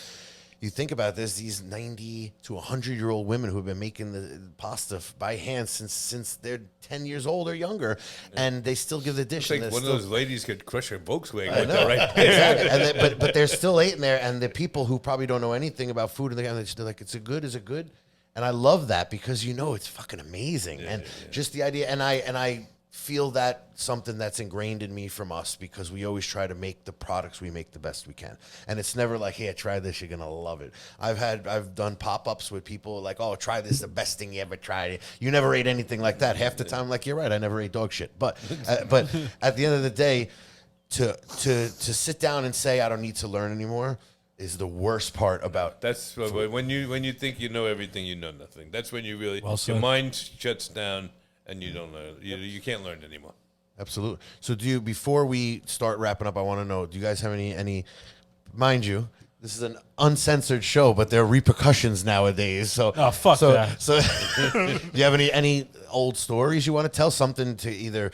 You think about this, these 90 to 100-year-old women who have been making the pasta by hand since they're 10 years old or younger, and they still give the dish. It's like one of those ladies could crush her Volkswagen. I know. Right? Exactly. But they're still eating there, and the people who probably don't know anything about food, and they're like, is it good? And I love that because it's fucking amazing. Just the idea, and I feel that something that's ingrained in me from us, because we always try to make the products we make the best we can. And it's never like, hey, try this, you're gonna love it. I've done pop-ups with people like, oh, try this, the best thing you ever tried. You never ate anything like that. Half the time, like, you're right, I never ate dog shit. But at the end of the day, to sit down and say I don't need to learn anymore is the worst part about that's food. When you think you know everything, you know nothing. That's when you really your mind shuts down. And you don't learn. You can't learn anymore. Absolutely. So before we start wrapping up, I want to know, do you guys have any, mind you, this is an uncensored show, but there are repercussions nowadays. So, that. So do you have any old stories you want to tell? Something to either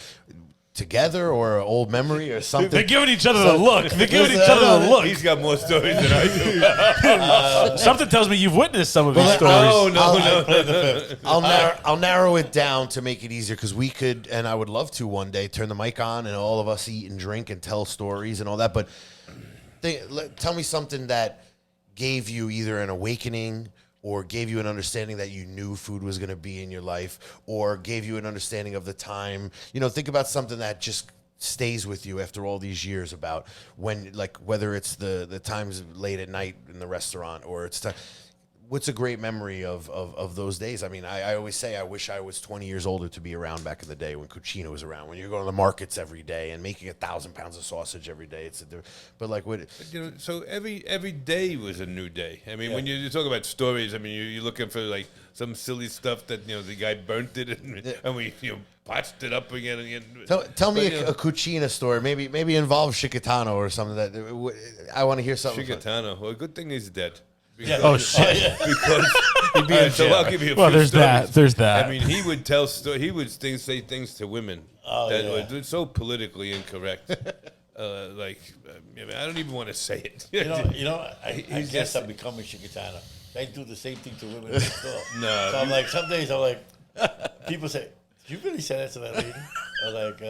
together or an old memory or something? They're giving each other the look. He's got more stories than I do. Something tells me you've witnessed some of these stories. No. I'll narrow it down to make it easier, because we could, and I would love to one day, turn the mic on and all of us eat and drink and tell stories and all that. But tell me something that gave you either an awakening or gave you an understanding that you knew food was going to be in your life, or gave you an understanding of the time. Think about something that just stays with you after all these years, about when, like, whether it's the times late at night in the restaurant, or it's time. What's a great memory of those days? I mean, I always say I wish I was 20 years older to be around back in the day when Cucina was around, when you're going to the markets every day and making 1,000 pounds of sausage every day. But like what? So every day was a new day. I mean, when you talk about stories, I mean, you're looking for like some silly stuff that the guy burnt it and we botched it up again and again. Tell me a Cucina story. Maybe involve Chicatano or something that I want to hear something. Chicatano. Well, good thing he's dead. Because, Oh shit! Because he'd be in jail. I'll give you a Well, few there's stories. that. There's that. I mean, he would tell he would say things to women that were so politically incorrect. I don't even want to say it. I guess I'm becoming Chicatano. I do the same thing to women next door. No, So I'm like, some days I'm like, people say, "Did you really say that to that lady?" I'm like,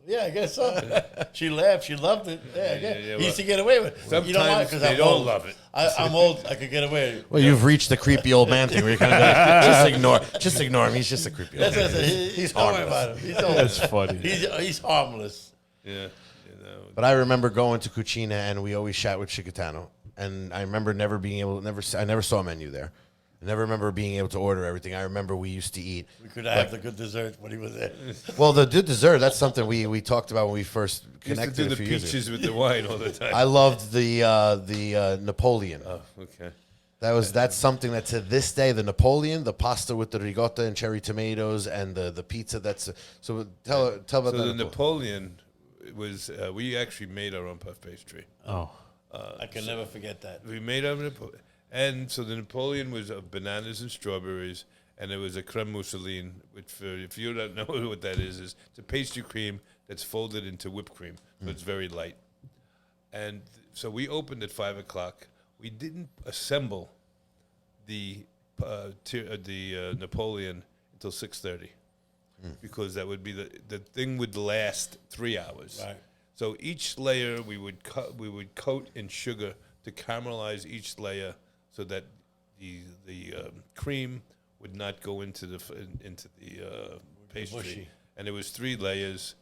yeah, I guess so. She laughed. She loved it. Yeah, I guess. He used to get away with it. Sometimes Because they I'm don't old. love it. I'm old. I could get away. well, you've reached the creepy old man thing where you're kind of like, just ignore him. He's just a creepy old That's what I man. said. He's don't worry about him. He's old. That's funny. He's harmless. Yeah. But I remember going to Cucina and we always chat with Chicatano. And I remember never being able to, I never saw a menu there. I never remember being able to order everything. I remember we used to eat. We could have the good dessert when he was there. Well, the dessert, that's something we talked about when we first Used to connected do a the few years ago. peaches with the wine all the time. I loved the Napoleon. Oh, okay. That's something that to this day, the Napoleon, the pasta with the ricotta and cherry tomatoes, and the pizza. So tell about So that. the Napoleon was we actually made our own puff pastry. Oh, I can never forget that. We made our Napoleon. And so the Napoleon was of bananas and strawberries, and it was a creme mousseline, which if you don't know what that is it's a pastry cream that's folded into whipped cream, so it's very light. And so we opened at 5 o'clock. We didn't assemble the Napoleon until 6:30, because that would be the thing would last 3 hours. Right. So each layer we would coat in sugar to caramelize each layer, so that the cream would not go into the pastry. Mushy. And it was 3 layers,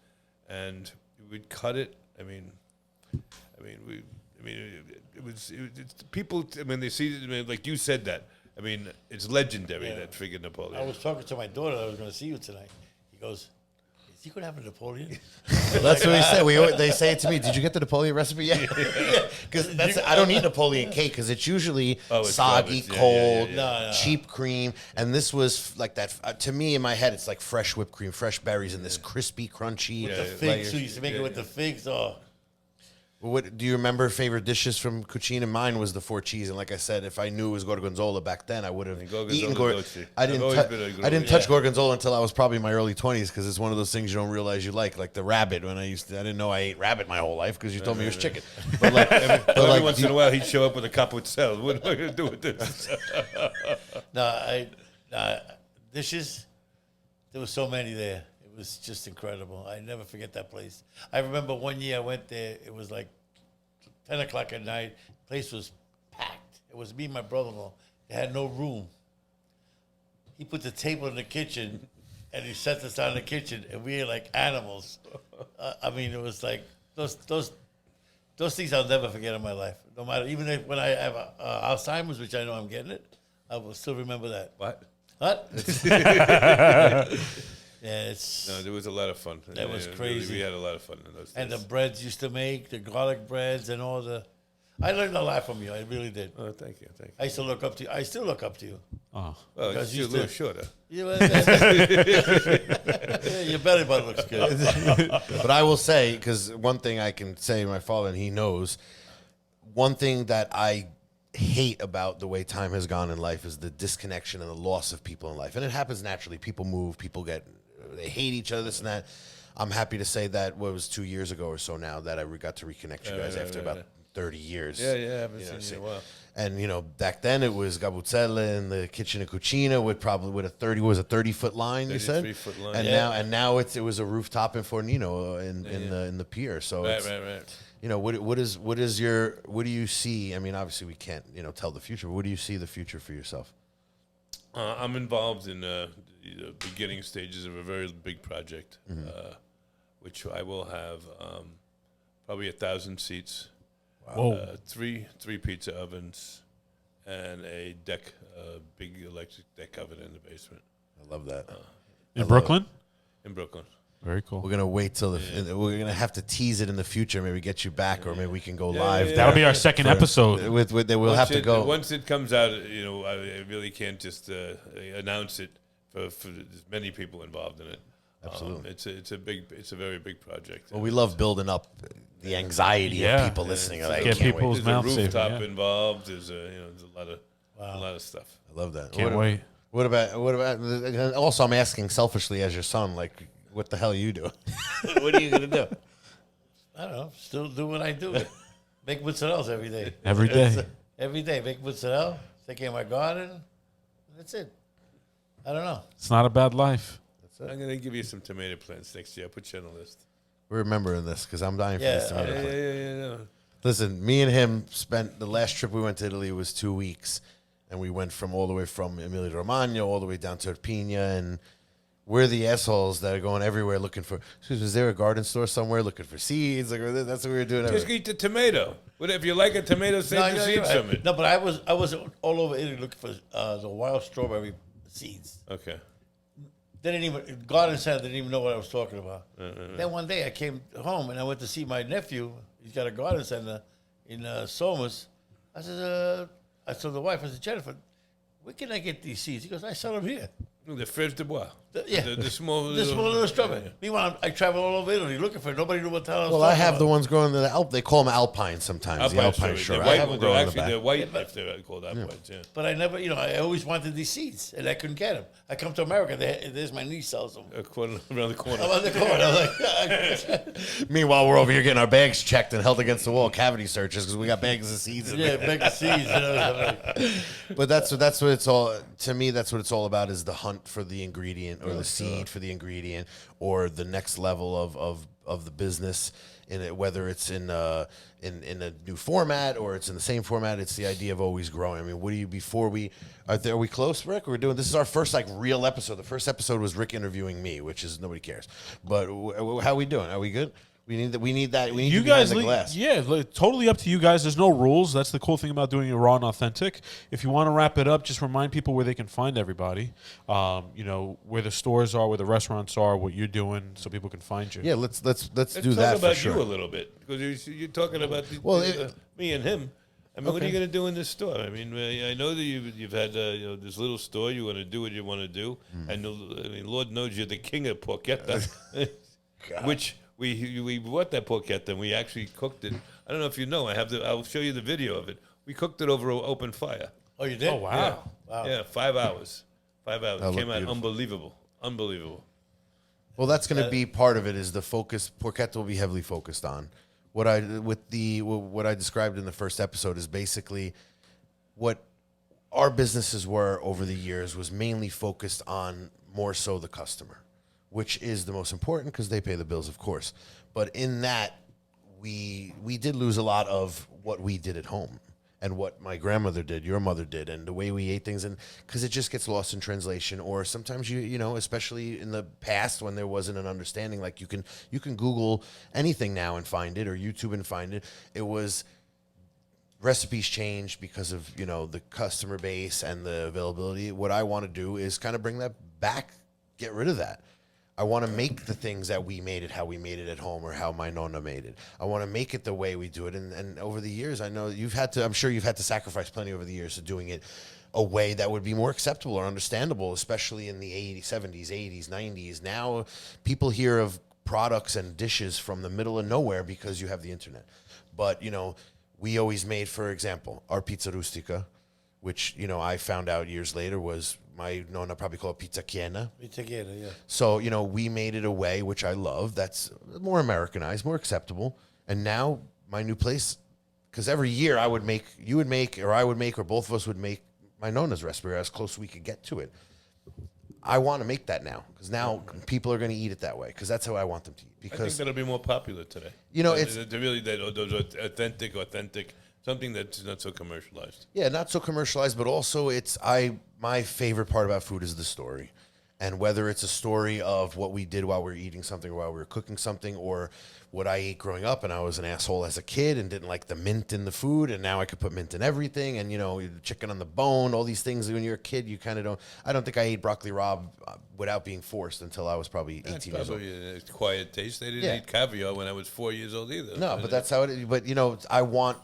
and we would cut it. It was people. I mean, they see it. I mean, like you said that. I mean, it's legendary, that friggin' Napoleon. I was talking to my daughter. I was going to see you tonight. He goes, "Is he going to have a Napoleon?" That's what we say. They say it to me. Did you get the Napoleon recipe yet? Because I don't eat Napoleon cake because it's usually it's soggy, garbage. Yeah, cold, yeah. No. cheap cream. And this was like that. To me, in my head, it's like fresh whipped cream, fresh berries, and this crispy, crunchy. The figs. We used to make it with the figs. Oh, What do you remember? Favorite dishes from Cucina? Mine was the 4 cheese, and like I said, if I knew it was gorgonzola back then, I would have eaten Gorgonzola. I I've didn't. always been a I didn't gorgonzola. touch gorgonzola until I was probably in my early 20s because it's one of those things you don't realize you like the rabbit. When I didn't know I ate rabbit my whole life because you told me it was chicken. But like, Every once in a while, he'd show up with a capucel. What am I going to do with this? no, dishes. There were so many there. It was just incredible. I never forget that place. I remember one year I went there. It was like 10 o'clock at night. Place was packed. It was me and my brother-in-law. They had no room. He put the table in the kitchen, and he set us down in the kitchen, and we ate like animals. I mean, it was like those things I'll never forget in my life. No matter, even when I have Alzheimer's, which I know I'm getting it, I will still remember that. What? What? Yeah, it's No, there was a lot of fun. That was Really, crazy. we had a lot of fun in those days. and the breads used to make the garlic breads and all the. I learned a lot from you. I really did. Oh, thank you. I used to look up to you. I still look up to you. oh, Well, Because it's you a little still- shorter. Yeah, your belly button looks good. But I will say, because one thing I can say to my father, and he knows, one thing that I hate about the way time has gone in life is the disconnection and the loss of people in life. And it happens naturally. People move, they hate each other, this and that. I'm happy to say that what was 2 years ago or so now that I got to reconnect you guys after about 30 years. Yeah, I haven't You know, seen you in a while. And back then it was Gabuzzella in the kitchen of Cucina with 30-foot line. You said 33-foot line. and Yeah. now it was a rooftop in Fornino in the pier. So Right. what do you see? I mean, obviously we can't, tell the future, but what do you see the future for yourself? I'm involved in the beginning stages of a very big project, which I will have probably 1,000 seats, Whoa. three pizza ovens, and a big electric deck oven in the basement I love that. In Brooklyn? in Brooklyn. Very cool. We're gonna wait till we're gonna have to tease it in the future. Maybe get you back, or maybe we can go live. yeah. That'll be our second episode. We'll have to go. Once it comes out, I really can't just announce it for there's many people involved in it. Absolutely. It's a very big project. Well, we love building up the anxiety Yeah. of people listening. Like, I Get can't people's wait. There's a mouth safe, rooftop yeah. involved. There's there's a lot of stuff. I love that. Can't wait. What about? Also, I'm asking selfishly as your son, like, what the hell are you doing? What are you gonna do? I don't know. Still do what I do. Make mozzarella every day. Every day. Every day, make mozzarella. Take care of my garden. That's it. I don't know. It's not a bad life. I'm gonna give you some tomato plants next year. I'll put you on the list. We're remembering this because I'm dying for Yeah, this tomato plant. Yeah. Listen, me and him spent the last trip we went to Italy was 2 weeks, and we went all the way from Emilia Romagna all the way down to Irpina, and we're the assholes that are going everywhere looking for. Excuse me, is there a garden store somewhere looking for seeds? Like that's what we were doing. Just eat the tomato. If you like a tomato, save the you're seeds right. from it. No, but I was all over Italy looking for the wild strawberry seeds. Okay. They didn't even garden center didn't even know what I was talking about. Then one day I came home and I went to see my nephew. He's got a garden center in Somers. I said, I told the wife, I said, Jennifer, where can I get these seeds? He goes, I sell them here. The fraise de bois. Yeah, The small the small little strawberry. Meanwhile, I travel all over Italy looking for it. Nobody knew what the hell I was Well, I talking have the about. ones growing in the Alp. They call them alpine sometimes. The alpine strawberry. sure. They're I have them growing in the actually, back. they're white if they're called alpines. Yeah. But I never, I always wanted these seeds, and I couldn't get them. I come to America, there's my niece sells them. Around the corner. I'm on the corner. I'm like, Meanwhile, we're over here getting our bags checked and held against the wall, cavity searches, because we got bags of seeds in yeah, there. big seeds. But that's what it's all. To me, that's what it's all about: is the hunt for the ingredient or the seed for the ingredient or the next level of the business. In it, whether it's in a new format or it's in the same format, it's the idea of always growing. I mean, what do you are we close, Rick? We're doing this is our first real episode. The first episode was Rick interviewing me, which is nobody cares. But how are we doing? Are we good? We need that. We need You to be guys, behind the glass. yeah, totally up to you guys. There's no rules. That's the cool thing about doing it raw and authentic. If you want to wrap it up, just remind people where they can find everybody. Where the stores are, where the restaurants are, what you're doing, so people can find you. Yeah, let's do Let's that talk for about sure. you a little bit because you're talking about Well, me and him. I mean, what are you going to do in this store? I mean, I know that you've had this little store. You want to do what you want to do. I know. I mean, Lord knows you're the king of porchetta, which we bought that porchetta and we actually cooked it. I don't know if you know. I'll show you the video of it. We cooked it over open fire. Oh, you did? Oh, wow. Yeah. Wow. Yeah, 5 hours. 5 hours. That It came looked out beautiful. unbelievable. Well, that's going to be part of it. Is the focus? Porchetta will be heavily focused on what I described in the first episode is basically what our businesses were over the years was mainly focused on more so the customer, which is the most important because they pay the bills, of course. But in that, we did lose a lot of what we did at home and what my grandmother did, your mother did, and the way we ate things, and because it just gets lost in translation. Or sometimes especially in the past when there wasn't an understanding, like you can Google anything now and find it, or YouTube and find it. It was recipes changed because of the customer base and the availability. What I want to do is kind of bring that back, get rid of that. I want to make the things that we made it how we made it at home or how my nonna made it. I want to make it the way we do it. And over the years, I know I'm sure you've had to sacrifice plenty over the years of doing it a way that would be more acceptable or understandable, especially in the 80s, 70s, 80s, 90s. Now people hear of products and dishes from the middle of nowhere because you have the internet. But, we always made, for example, our pizza rustica, which, I found out years later was my nonna probably called it pizza chiena. Pizza chiena, yeah. So, we made it a way, which I love, that's more Americanized, more acceptable. And now my new place, because every year I would make, you would make, or I would make, or both of us would make my nonna's recipe as close as we could get to it. I want to make that now because now people are going to eat it that way because that's how I want them to eat. I think Because that'll be more popular today. You know, it's really those authentic, something that's not so commercialized. yeah, not so commercialized, but also my favorite part about food is the story. And whether it's a story of what we did while we were eating something or while we were cooking something or what I ate growing up and I was an asshole as a kid and didn't like the mint in the food and now I could put mint in everything and, chicken on the bone, all these things when you're a kid, you kind of don't. I don't think I ate broccoli rabe without being forced until I was probably 18 That's years old. probably a quiet taste. They didn't Yeah. eat caviar when I was 4 years old either. No, but that's how it is. But, I want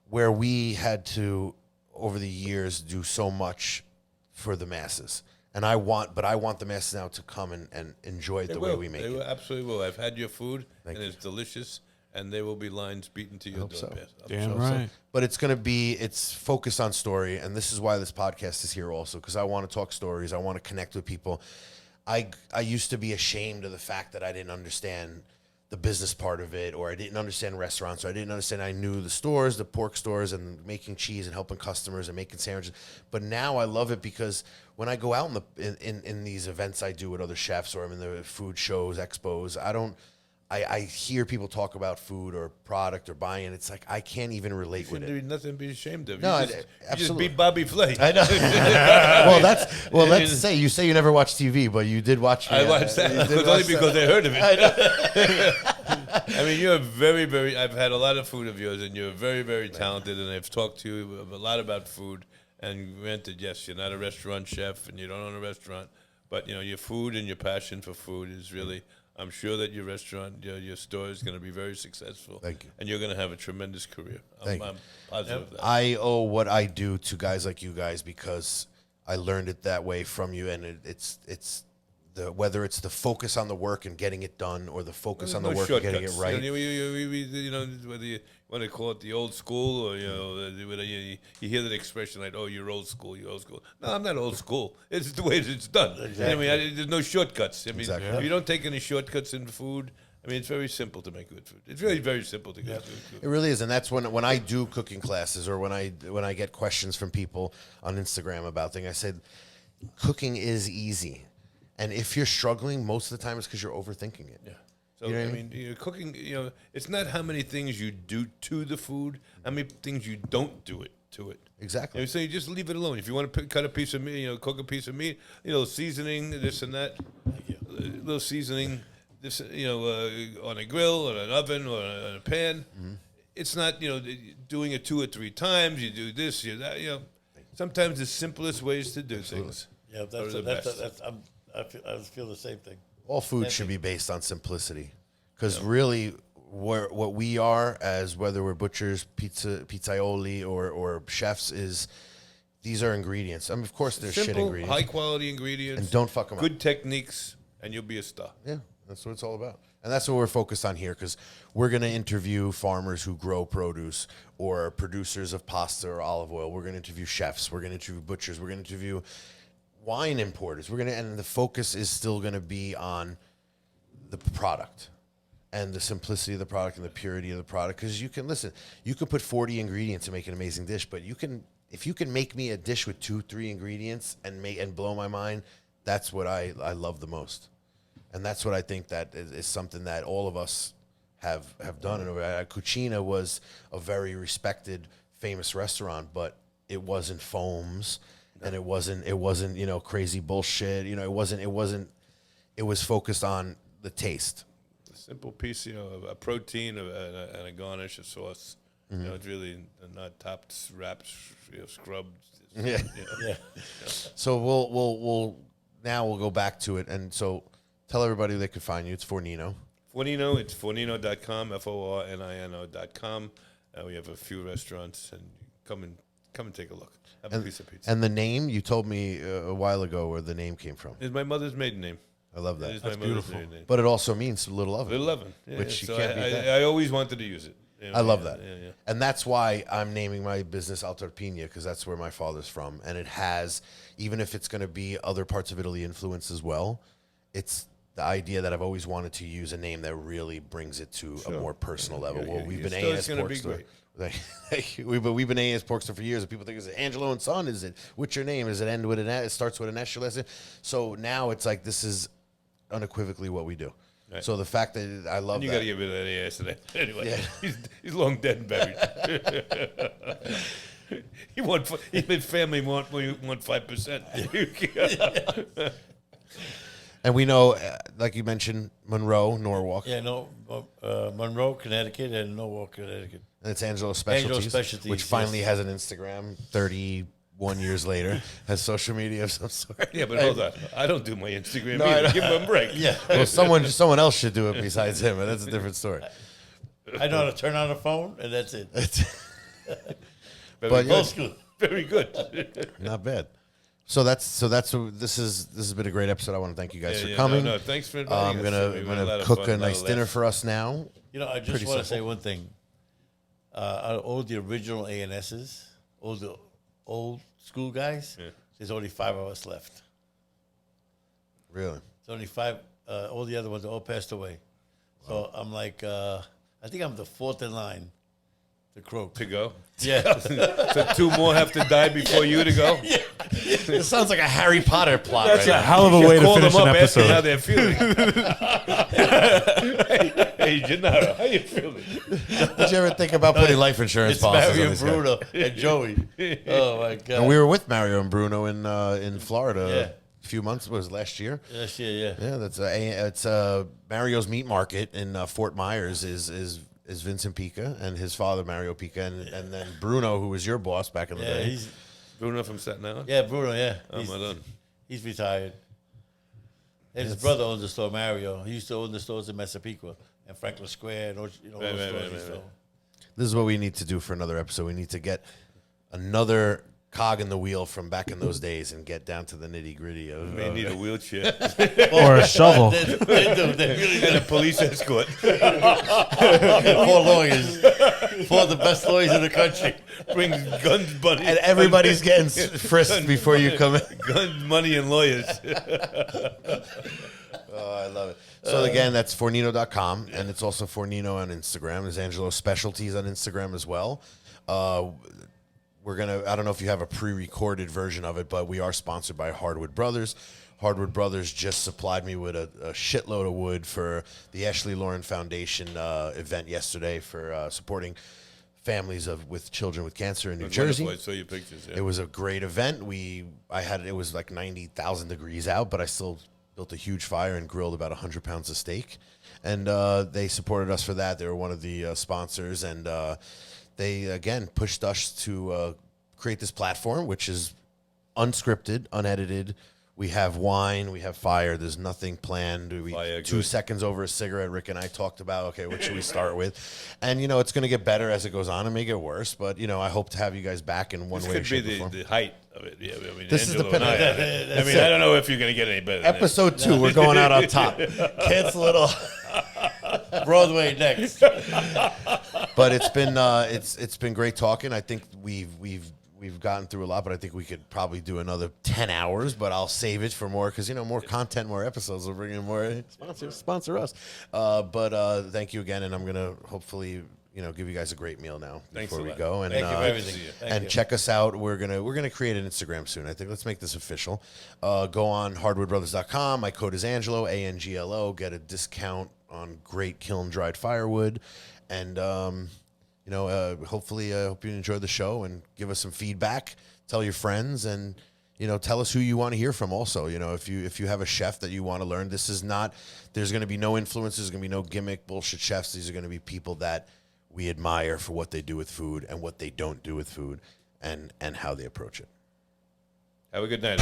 where we had to, over the years, do so much for the masses. And I want the masses now to come and enjoy it the way we make They it. will, absolutely will. I've had your food, Thank and you. it's delicious, and there will be lines beaten to your door so. pass. Damn right. But it's focused on story, and this is why this podcast is here also, because I want to talk stories. I want to connect with people. I used to be ashamed of the fact that I didn't understand the business part of it, or I didn't understand restaurants, or I didn't understand. I knew the stores, the pork stores, and making cheese and helping customers and making sandwiches. But now I love it because when I go out in these events I do with other chefs, or I'm in the food shows, expos, I hear people talk about food or product or buying, and it's like I can't even relate with There it. is nothing to be ashamed of. No, you just absolutely. beat Bobby Flay. I know. Let's say you say you never watch TV, but you did watch. I watched that you did only watch because that. I heard of it. I mean, you're very, very. I've had a lot of food of yours, and you're very, very talented. And I've talked to you a lot about food. And granted, yes, you're not a restaurant chef, and you don't own a restaurant, but your food and your passion for food is really. I'm sure that your restaurant, your store is going to be very successful. Thank you. And you're going to have a tremendous career. Thank I'm positive of that. I owe what I do to guys like you guys because I learned it that way from you, and it's whether it's the focus on the work and getting it done, or the focus on the work and getting it right. Whether you want to call it the old school, or whether you hear that expression like, "Oh, you're old school, you're old school." No, I'm not old school. It's the way it's done. Exactly. I mean, there's no shortcuts. I mean, Exactly. if you don't take any shortcuts in food, I mean, it's very simple to make good food. It's really very simple to get good food. It really is, and that's when I do cooking classes, or when I get questions from people on Instagram about things. I said, cooking is easy, and if you're struggling, most of the time it's because you're overthinking it. Yeah. So, You know what I I mean, cooking, it's not how many things you do to the food, how many things you don't do it to it. Exactly. So you just leave it alone. If you want to cut a piece of meat, cook a piece of meat, seasoning, this and that, a little seasoning, this, on a grill, or an oven, or on a pan. Mm-hmm. It's not, doing it 2 or 3 times. You do this, you that, Sometimes the simplest ways to do things. Yeah, are the best. I feel the same thing. All food should be based on simplicity, because really, what we are, as whether we're butchers, pizzaioli, or chefs, is these are ingredients. I mean, of course, there's shit Simple, ingredients, high quality ingredients. and don't fuck them up. Good techniques, and you'll be a star. Yeah, that's what it's all about. And that's what we're focused on here, because we're going to interview farmers who grow produce, or producers of pasta or olive oil. We're going to interview chefs. We're going to interview butchers. We're going to interview wine importers. And the focus is still going to be on the product and the simplicity of the product and the purity of the product. Because you can put 40 ingredients to make an amazing dish, but if you can make me a dish with 2-3 ingredients and blow my mind, that's what I love the most. And that's what I think that is something that all of us have done. And Cucina was a very respected, famous restaurant, but it wasn't foams, and it wasn't crazy bullshit. It was focused on the taste. A simple piece, a protein and a garnish, a sauce. It's really not topped, wrapped, scrubbed. Yeah. So we'll go back to it, and so tell everybody they could find you. It's Fornino. Fornino, it's fornino.com, fornino.com. We have a few restaurants, and come and take a look. Have a piece of pizza. And the name, you told me a while ago where the name came from. It's my mother's maiden name. I love It is that. my mother's maiden name. But it also means little oven. Little oven. Yeah, Which you so can't beat that. I always wanted to use it. I love that. Yeah. And that's why I'm naming my business Altarpina, because that's where my father's from. And it has, even if it's going to be other parts of Italy influence as well, it's the idea that I've always wanted to use a name that really brings it to a more personal level. Well, we've been Your store's A&S gonna Pork be Store. great. We've been AS Porkster for years, and people think, is it Angelo and Son? Is it, what's your name? Does it end with an S? It starts with an S, your last name? So now it's like, this is unequivocally what we do. Right. So the fact that I love And you that. got to get rid of that ass today. Anyway, Yeah. he's long dead and buried. His family want 5%. And we know, like you mentioned, Monroe, Norwalk. Yeah, Monroe, Connecticut, and Norwalk, Connecticut. And it's Angelo Specialties, Specialties, which finally yes. has an Instagram 31 years later, has social media of some sort. Yeah, but hold on. I don't do my Instagram No, I either. know. Give him a break. Yeah. Well, someone else should do it besides him, and that's a different story. I know how to turn on the phone, and that's it. Very But, good. yeah. Old school. Very good. Not bad. So this has been a great episode. I want to thank you guys for coming. No, thanks for I'm inviting us. We had a lot gonna of cook fun, a nice lot of dinner laughs. for us now. You know, I just Pretty want to say simple. one thing. All the original ANSs, all the old school guys, there's only 5 of us left. Really? There's only 5. All the other ones are all passed away. So I'm like, I think I'm the 4th in line to croak. To go. Yeah. So 2 more have to die before you to go? It sounds like a Harry Potter plot. That's right a now. hell of a way to Call finish them an up, ask them how episode. they're feeling. hey, Gennaro, how you feeling? Did you ever think about putting life insurance It's policies on Mario these guys? Bruno and Joey. Oh, my God. And we were with Mario and Bruno in Florida Yeah. a few months. Was it last year? Yes, yeah. Yeah, it's Mario's Meat Market in Fort Myers is Vincent Pica and his father Mario Pica, and then Bruno, who was your boss back in the Yeah, day. Bruno from Staten Island? Yeah, Bruno, yeah. Oh, my God. He's retired. And his brother owns the store, Mario. He used to own the stores in Massapequa and Franklin Square and all Right, those right, stores. right, so. right. This is what we need to do for another episode. We need to get another cog in the wheel from back in those days and get down to the nitty gritty of. We need a wheelchair Or a shovel. They do. They really and a police escort. 4 lawyers. 4 of the best lawyers in the country. Brings guns, buddy. and everybody's getting frisked before you come in. Guns, money, and lawyers. Oh, I love it. So again, that's Fornino.com, and it's also Fornino on Instagram. There's Angelo Specialties on Instagram as well. I don't know if you have a pre-recorded version of it, but we are sponsored by Hardwood Brothers. Hardwood Brothers just supplied me with a shitload of wood for the Ashley Lauren Foundation event yesterday for supporting families with children with cancer in New Jersey. Wonderful. I saw your pictures. Yeah. It was a great event. It was like 90,000 degrees out, but I still built a huge fire and grilled about 100 pounds of steak. And they supported us for that. They were one of the sponsors, and they, again, pushed us to create this platform, which is unscripted, unedited. We have wine, we have fire. There's nothing planned. Fire, 2 good. seconds over a cigarette. Rick and I talked about, okay, what should we start with? And, it's going to get better as it goes on. It may get worse, but, I hope to have you guys back in one This way, could be shape, or form. the height of it. Yeah, I mean, This is the Angelo and I, pinnacle. I mean, I don't know if you're going to get any better than this. Episode 2, we're going out on top. Cancel it all. Broadway next. But it's been great talking. I think we've gotten through a lot, but I think we could probably do another 10 hours, but I'll save it for more because, more content, more episodes will bring in more sponsor us. But thank you again, and I'm going to hopefully, give you guys a great meal now Thanks before a we lot. go. And, Thank you for everything. Thank and you. check us out. We're gonna create an Instagram soon. I think let's make this official. Go on hardwoodbrothers.com. My code is Angelo, ANGLO. Get a discount on great kiln dried firewood, and hopefully, I hope you enjoyed the show and give us some feedback. Tell your friends and, tell us who you want to hear from also. If you have a chef that you want to learn, there's going to be no influencers, there's going to be no gimmick bullshit chefs. These are going to be people that we admire for what they do with food and what they don't do with food and how they approach it. Have a good night.